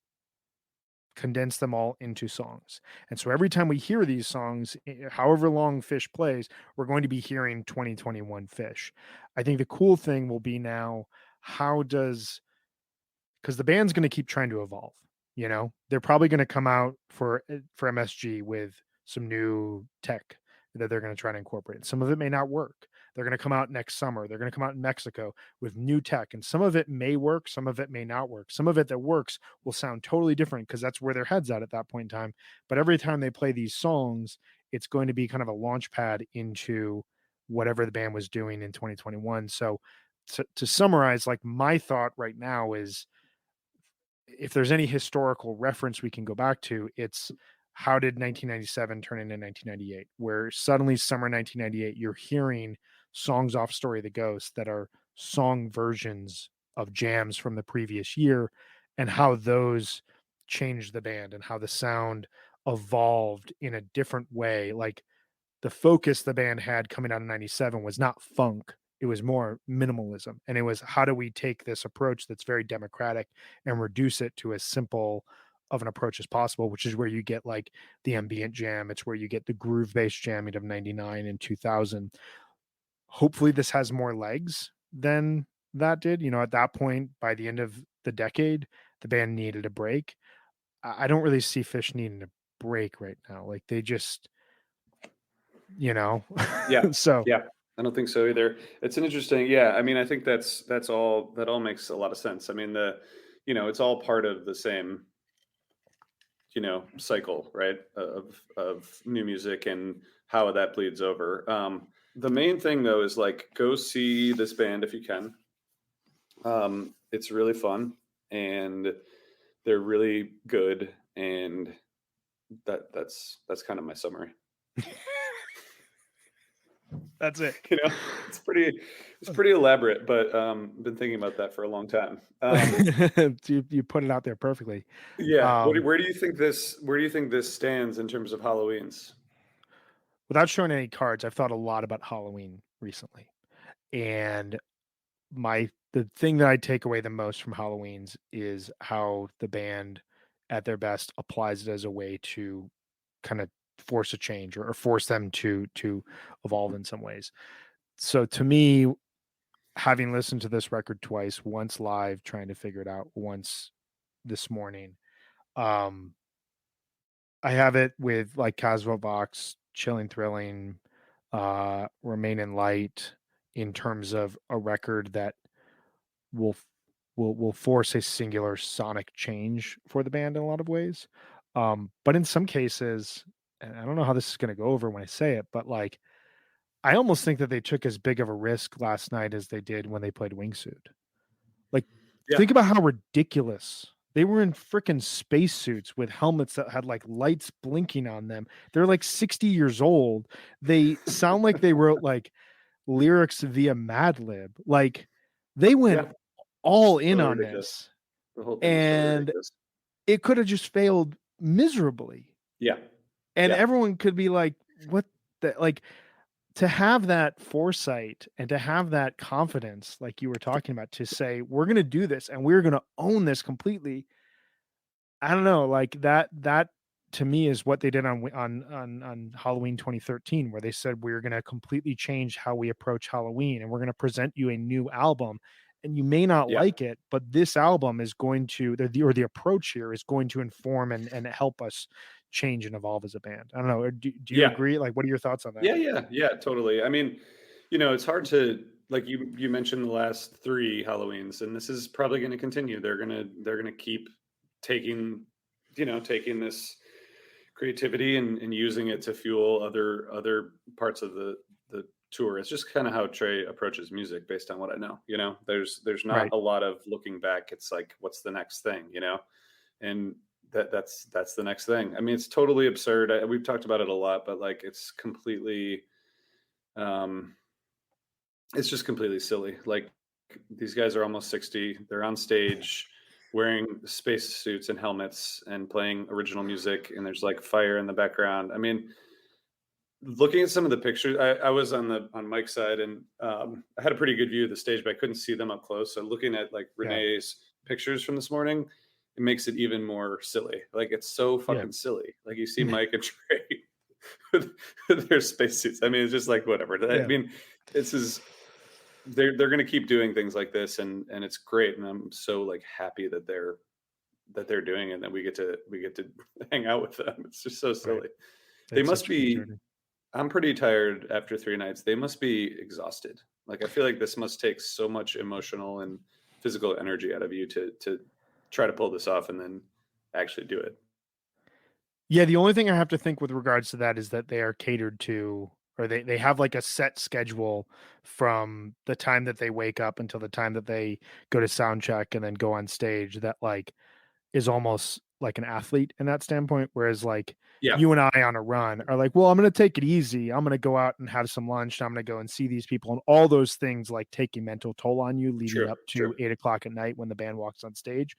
condensed them all into songs. And so every time we hear these songs, however long Fish plays, we're going to be hearing 2021 Fish. I think the cool thing will be now, because the band's going to keep trying to evolve. They're probably going to come out for MSG with some new tech that they're going to try to incorporate. Some of it may not work. They're going to come out next summer. They're going to come out in Mexico with new tech, and some of it may work. Some of it may not work. Some of it that works will sound totally different because that's where their head's at that point in time. But every time they play these songs, it's going to be kind of a launch pad into whatever the band was doing in 2021. So to summarize, like, my thought right now is, if there's any historical reference we can go back to, it's how did 1997 turn into 1998, where suddenly summer 1998, you're hearing songs off Story of the Ghost that are song versions of jams from the previous year, and how those changed the band and how the sound evolved in a different way. Like, the focus the band had coming out of 97 was not funk. It was more minimalism. And it was, how do we take this approach that's very democratic and reduce it to as simple of an approach as possible, which is where you get like the ambient jam. It's where you get the groove based jamming of 99 and 2000. Hopefully this has more legs than that did. At that point, by the end of the decade, the band needed a break. I don't really see Fish needing a break right now. Like, they just, Yeah. So yeah, I don't think so either. It's an interesting, I mean, I think that all makes a lot of sense. I mean, it's all part of the same, cycle, right? Of new music and how that bleeds over. The main thing though is, like, go see this band if you can. It's really fun and they're really good, and that's kind of my summary. that's it. It's pretty elaborate, but been thinking about that for a long time. You put it out there perfectly. Yeah. Where do you think this stands in terms of Halloweens? Without showing any cards, I've thought a lot about Halloween recently, and the thing that I take away the most from Halloween's is how the band, at their best, applies it as a way to kind of force a change or force them to evolve in some ways. So to me, having listened to this record twice, once live trying to figure it out, once this morning, I have it with like Caswell Box, Chilling Thrilling, Remain in Light, in terms of a record that will force a singular sonic change for the band in a lot of ways. But in some cases, and I don't know how this is going to go over when I say it, but like, I almost think that they took as big of a risk last night as they did when they played Wingsuit. Like, think about how ridiculous. They were in freaking spacesuits with helmets that had like lights blinking on them. They're like 60 years old. They sound like they wrote like lyrics via Mad Lib. Like, they went all in on this. The whole thing, and it could have just failed miserably. Yeah. And everyone could be like, what the, like, to have that foresight and to have that confidence, like you were talking about, to say, we're going to do this and we're going to own this completely. I don't know, like that to me is what they did on Halloween 2013, where they said we're going to completely change how we approach Halloween, and we're going to present you a new album. And you may not like it, but this album is going to, the approach here is going to inform and help us change and evolve as a band. I don't know. Do you agree? Like, what are your thoughts on that? Yeah, totally. I mean, it's hard to, like you mentioned the last 3 Halloweens, and this is probably going to continue. They're going to keep taking this creativity and using it to fuel other parts of the tour. It's just kind of how Trey approaches music, based on what I know. There's not a lot of looking back. It's like, what's the next thing? And that's the next thing. I mean, it's totally absurd. We've talked about it a lot, but like, it's completely, it's just completely silly. Like, these guys are almost 60. They're on stage wearing space suits and helmets and playing original music, and there's like fire in the background. I mean, looking at some of the pictures, I was on Mike's side, and I had a pretty good view of the stage, but I couldn't see them up close. So looking at like Renee's pictures from this morning, it makes it even more silly. Like, it's so fucking silly. Like, you see Mike and Trey with their spacesuits. I mean, it's just like, whatever. I mean, they're going to keep doing things like this, and it's great. And I'm so like happy that they're doing it, and that we get to hang out with them. It's just so silly. Right. They must be. I'm pretty tired after 3 nights. They must be exhausted. Like, I feel like this must take so much emotional and physical energy out of you to try to pull this off and then actually do it. Yeah, the only thing I have to think with regards to that is that they are catered to, or they have like a set schedule from the time that they wake up until the time that they go to sound check and then go on stage, that like is almost like an athlete in that standpoint. Whereas like you and I on a run are like, well, I'm going to take it easy. I'm going to go out and have some lunch. I'm going to go and see these people, and all those things like take a mental toll on you leading up to 8 o'clock at night when the band walks on stage.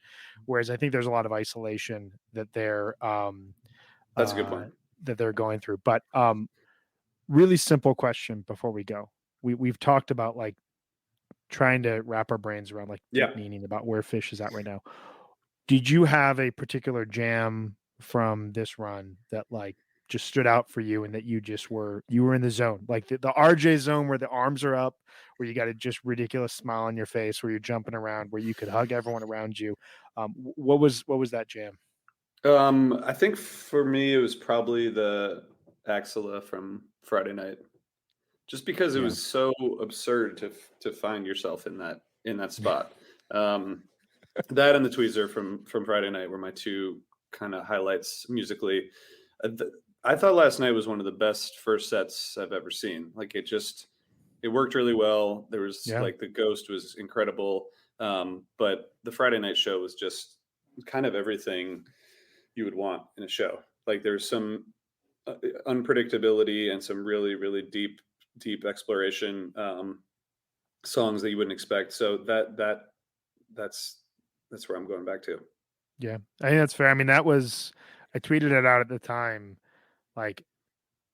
Whereas I think there's a lot of isolation that they're, that's a good point, that they're going through. But really simple question before we go. We've talked about like trying to wrap our brains around like deep meaning about where Phish is at right now. Did you have a particular jam from this run that like just stood out for you, and that you were in the zone, like the RJ zone where the arms are up, where you got a just ridiculous smile on your face, where you're jumping around, where you could hug everyone around you? What was that jam? I think for me, it was probably the Axilla from Friday night, just because it was so absurd to find yourself in that spot. That and the Tweezer from Friday night were my 2 kind of highlights musically. I thought last night was one of the best first sets I've ever seen. Like, it worked really well. There was like, the Ghost was incredible. But the Friday night show was just kind of everything you would want in a show. Like, there's some unpredictability and some really, really deep exploration, songs that you wouldn't expect. So that's where I'm going back to. Yeah, I think that's fair. I mean, I tweeted it out at the time. Like,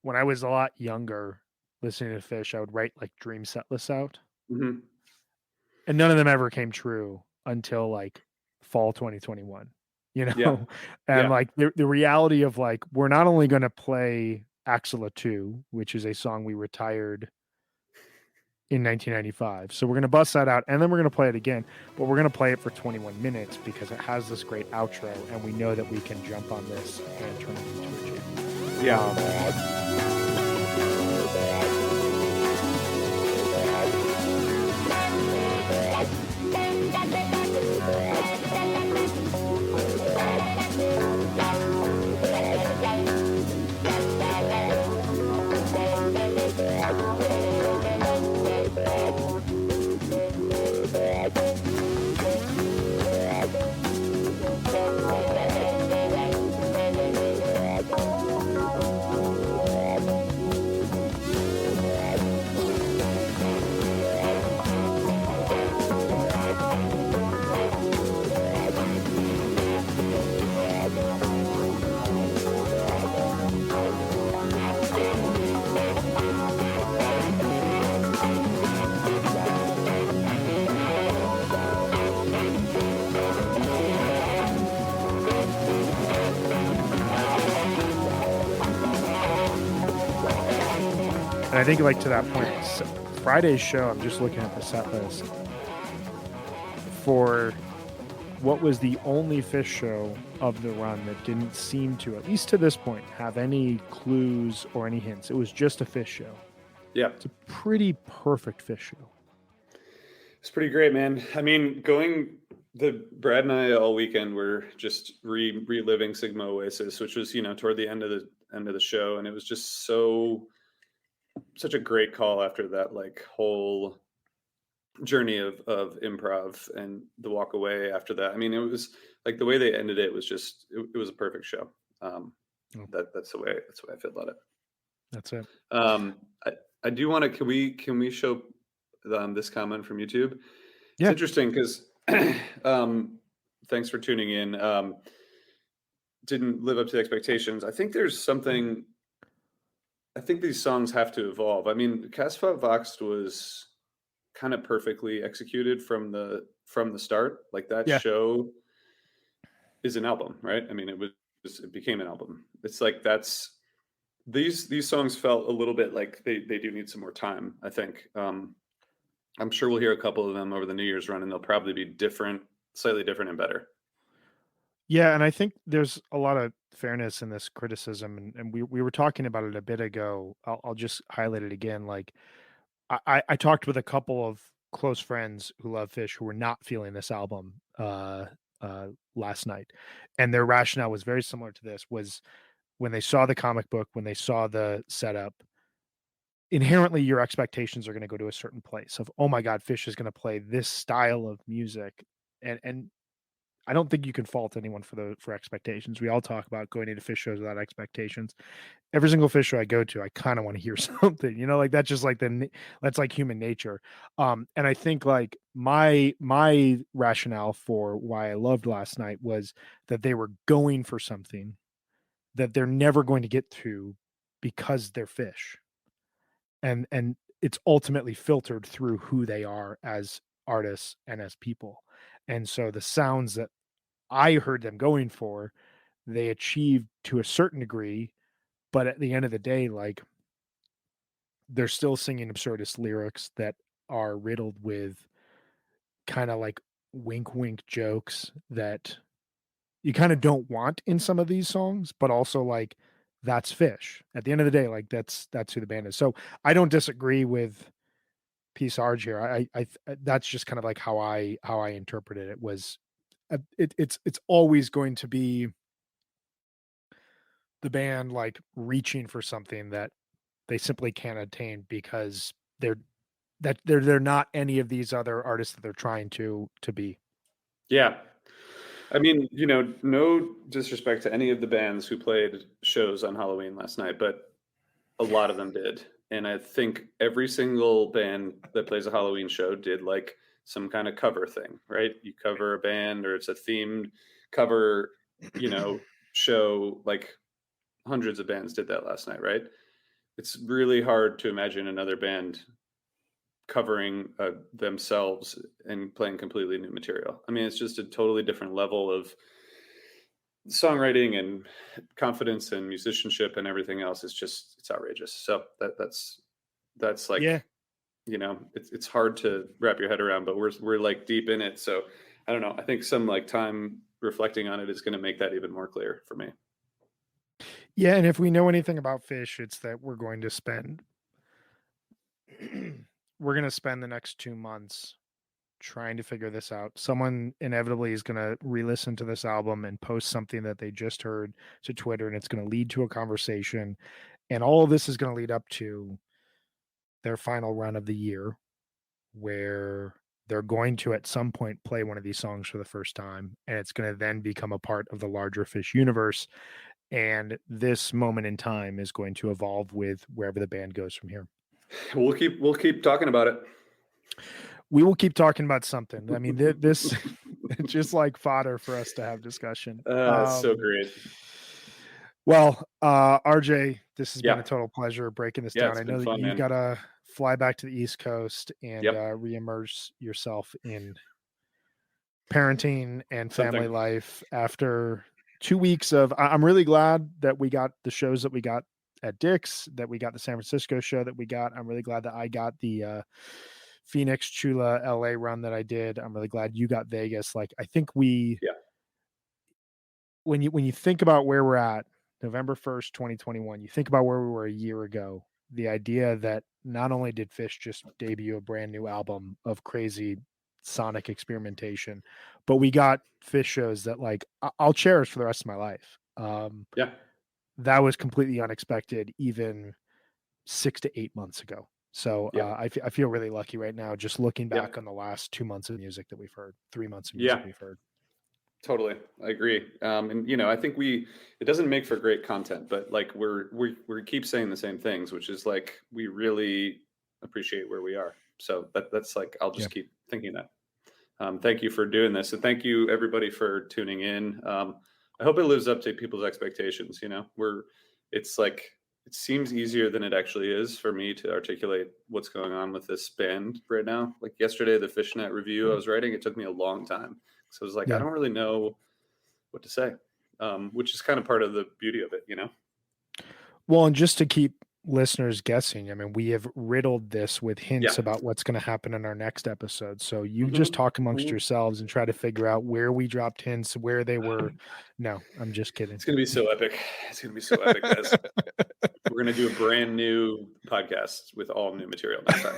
when I was a lot younger listening to Phish, I would write like dream set lists out. Mm-hmm. And none of them ever came true until like fall 2021, and like the reality of like, we're not only going to play Axilla 2, which is a song we retired in 1995. So we're going to bust that out, and then we're going to play it again, but we're going to play it for 21 minutes because it has this great outro, and we know that we can jump on this and turn it into a jam. Yeah. And I think like to that point, Friday's show, I'm just looking at the set list for what was the only Fish show of the run that didn't seem to, at least to this point, have any clues or any hints. It was just a Fish show. Yeah. It's a pretty perfect Fish show. It's pretty great, man. I mean, Brad and I all weekend were just reliving Sigma Oasis, which was, toward the end of the show. And it was just such a great call after that, like, whole journey of improv and the walk away after that. I mean, it was like the way they ended it was just, it was a perfect show. That's the way I feel about it. That's it. I do want to, can we show this comment from YouTube? Yeah. It's interesting because thanks for tuning in. Didn't live up to the expectations. I think these songs have to evolve. I mean, Casfa Voxed was kind of perfectly executed from the start. Like that show is an album, right? I mean, it became an album. It's like these songs felt a little bit like they do need some more time, I think. I'm sure we'll hear a couple of them over the New Year's run, and they'll probably be slightly different and better. Yeah, and I think there's a lot of fairness in this criticism, and we were talking about it a bit ago. I'll just highlight it again. Like, I talked with a couple of close friends who love Fish who were not feeling this album last night, and their rationale was very similar to this. Was when they saw the comic book, when they saw the setup, inherently your expectations are going to go to a certain place of, oh my God, Fish is going to play this style of music, and I don't think you can fault anyone for expectations. We all talk about going into Fish shows without expectations. Every single Fish show I go to, I kind of want to hear something, like that's just like that's like human nature. And I think like my rationale for why I loved last night was that they were going for something that they're never going to get to because they're Fish. And it's ultimately filtered through who they are as artists and as people. And so the sounds that I heard them going for, they achieved to a certain degree, but at the end of the day, like, they're still singing absurdist lyrics that are riddled with kind of like wink jokes that you kind of don't want in some of these songs, but also like that's Fish. At the end of the day, like that's who the band is. So I don't disagree with P. Sarge here. I that's just kind of like how I interpreted it. Was it's always going to be the band like reaching for something that they simply can't attain because they're not any of these other artists that they're trying to be. Yeah. I mean, no disrespect to any of the bands who played shows on Halloween last night, but a lot of them did. And I think every single band that plays a Halloween show did like some kind of cover thing, right? You cover a band or it's a themed cover, show. Like hundreds of bands did that last night, right? It's really hard to imagine another band covering themselves and playing completely new material. I mean, it's just a totally different level of songwriting and confidence and musicianship and everything else. It's outrageous. So that's like, it's hard to wrap your head around, but we're like deep in it. So I don't know. I think some like time reflecting on it is going to make that even more clear for me. Yeah. And if we know anything about Fish, it's that we're going to spend the next 2 months trying to figure this out. Someone inevitably is going to re-listen to this album and post something that they just heard to Twitter, and it's going to lead to a conversation. And all of this is going to lead up to their final run of the year, where they're going to at some point play one of these songs for the first time, and it's going to then become a part of the larger Fish universe. And this moment in time is going to evolve with wherever the band goes from here. We'll keep talking about it. We will keep talking about something. I mean, this it's just like fodder for us to have discussion. It's so great. Well, RJ, this has been a total pleasure breaking this down. I know that you got to fly back to the East Coast and reimmerse yourself in parenting and family life after 2 weeks of. I'm really glad that we got the shows that we got at Dick's, that we got the San Francisco show that we got. I'm really glad that I got the Phoenix Chula LA run that I did. I'm really glad you got Vegas. Like, I think when you think about where we're at, November 1st, 2021, you think about where we were a year ago, the idea that not only did Phish just debut a brand new album of crazy sonic experimentation, but we got Phish shows that, like, I'll cherish for the rest of my life. That was completely unexpected even 6 to 8 months ago. So I feel really lucky right now, just looking back on the last 2 months of music that we've heard, 3 months of music we've heard. Totally. I agree. And, you know, I think it doesn't make for great content, but like we keep saying the same things, which is like, we really appreciate where we are. So that's like, I'll just keep thinking that. Thank you for doing this. And thank you everybody for tuning in. I hope it lives up to people's expectations. You know, it's like, it seems easier than it actually is for me to articulate what's going on with this band right now. Like yesterday, the Fishnet review I was writing, it took me a long time. So I was like, I don't really know what to say, which is kind of part of the beauty of it, you know? Well, and just to keep listeners guessing, I mean, we have riddled this with hints about what's going to happen in our next episode. So you just talk amongst yourselves and try to figure out where we dropped hints, where they were. No, I'm just kidding. It's going to be so epic. It's going to be so epic, guys. We're going to do a brand new podcast with all new material next time.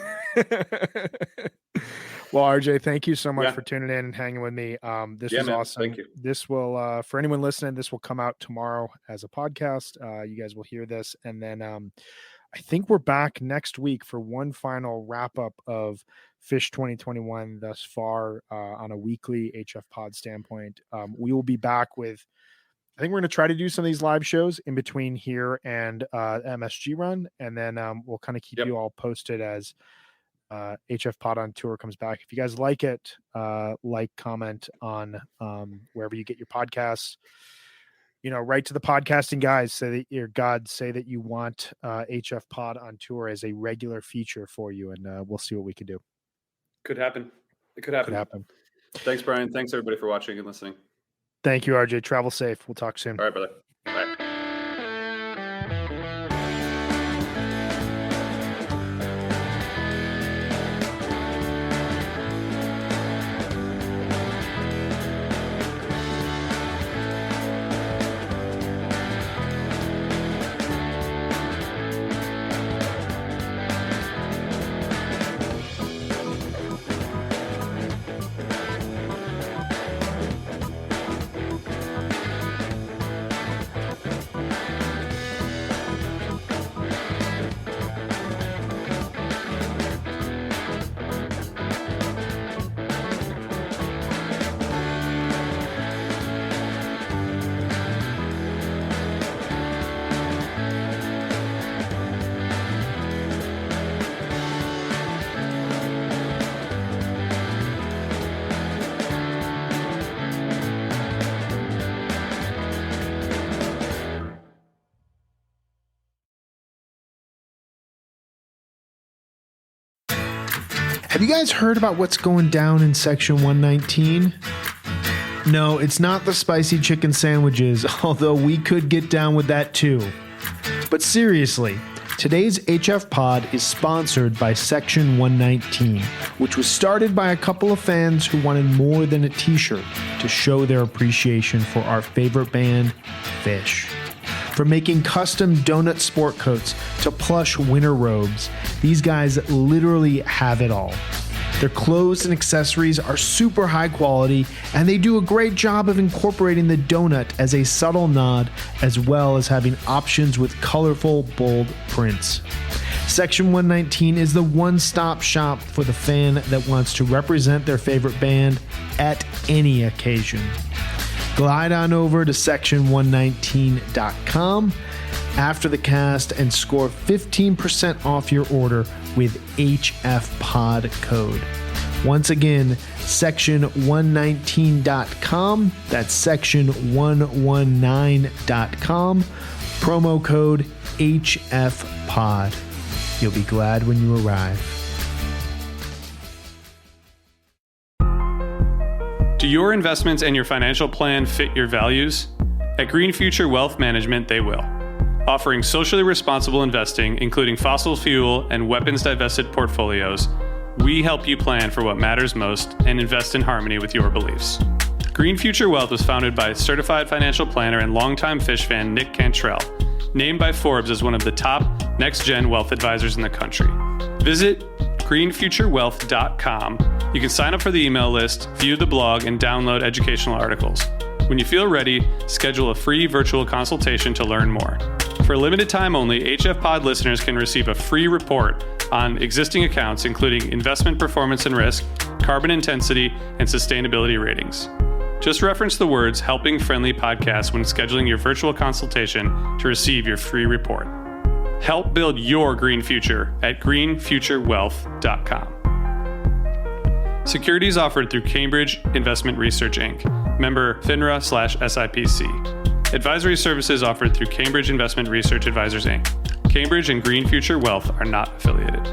Well, RJ, thank you so much for tuning in and hanging with me. This was awesome. Thank you. This will, for anyone listening, this will come out tomorrow as a podcast. You guys will hear this. And then I think we're back next week for one final wrap up of Phish 2021 thus far on a weekly HF pod standpoint. We will be back with, I think we're going to try to do some of these live shows in between here and MSG run. And then we'll kind of keep you all posted as HF Pod on Tour comes back. If you guys like it, comment on wherever you get your podcasts. You know, write to the podcasting guys, say that you want HF Pod on Tour as a regular feature for you, and we'll see what we can do. Could happen. It could happen. Thanks, Brian. Thanks everybody for watching and listening. Thank you, RJ. Travel safe. We'll talk soon. All right, brother. Bye. Have you guys heard about what's going down in Section 119? No, it's not the spicy chicken sandwiches, although we could get down with that too. But seriously, today's HF Pod is sponsored by Section 119, which was started by a couple of fans who wanted more than a t-shirt to show their appreciation for our favorite band, Phish. From making custom donut sport coats to plush winter robes, these guys literally have it all. Their clothes and accessories are super high quality, and they do a great job of incorporating the donut as a subtle nod, as well as having options with colorful, bold prints. Section 119 is the one-stop shop for the fan that wants to represent their favorite band at any occasion. Glide on over to section119.com after the cast and score 15% off your order with HF Pod code. Once again, section119.com. That's section119.com. Promo code HF Pod. You'll be glad when you arrive. Do your investments and your financial plan fit your values? At Green Future Wealth Management, they will. Offering socially responsible investing, including fossil fuel and weapons divested portfolios, we help you plan for what matters most and invest in harmony with your beliefs. Green Future Wealth was founded by certified financial planner and longtime fish fan Nick Cantrell, named by Forbes as one of the top next-gen wealth advisors in the country. Visit greenfuturewealth.com. You can sign up for the email list, view the blog, and download educational articles. When you feel ready, schedule a free virtual consultation to learn more. For a limited time only, HF Pod listeners can receive a free report on existing accounts, including investment performance and risk, carbon intensity, and sustainability ratings. Just reference the words Helping Friendly Podcast when scheduling your virtual consultation to receive your free report. Help build your green future at greenfuturewealth.com. Securities offered through Cambridge Investment Research, Inc., member FINRA/SIPC. Advisory services offered through Cambridge Investment Research Advisors, Inc. Cambridge and Green Future Wealth are not affiliated.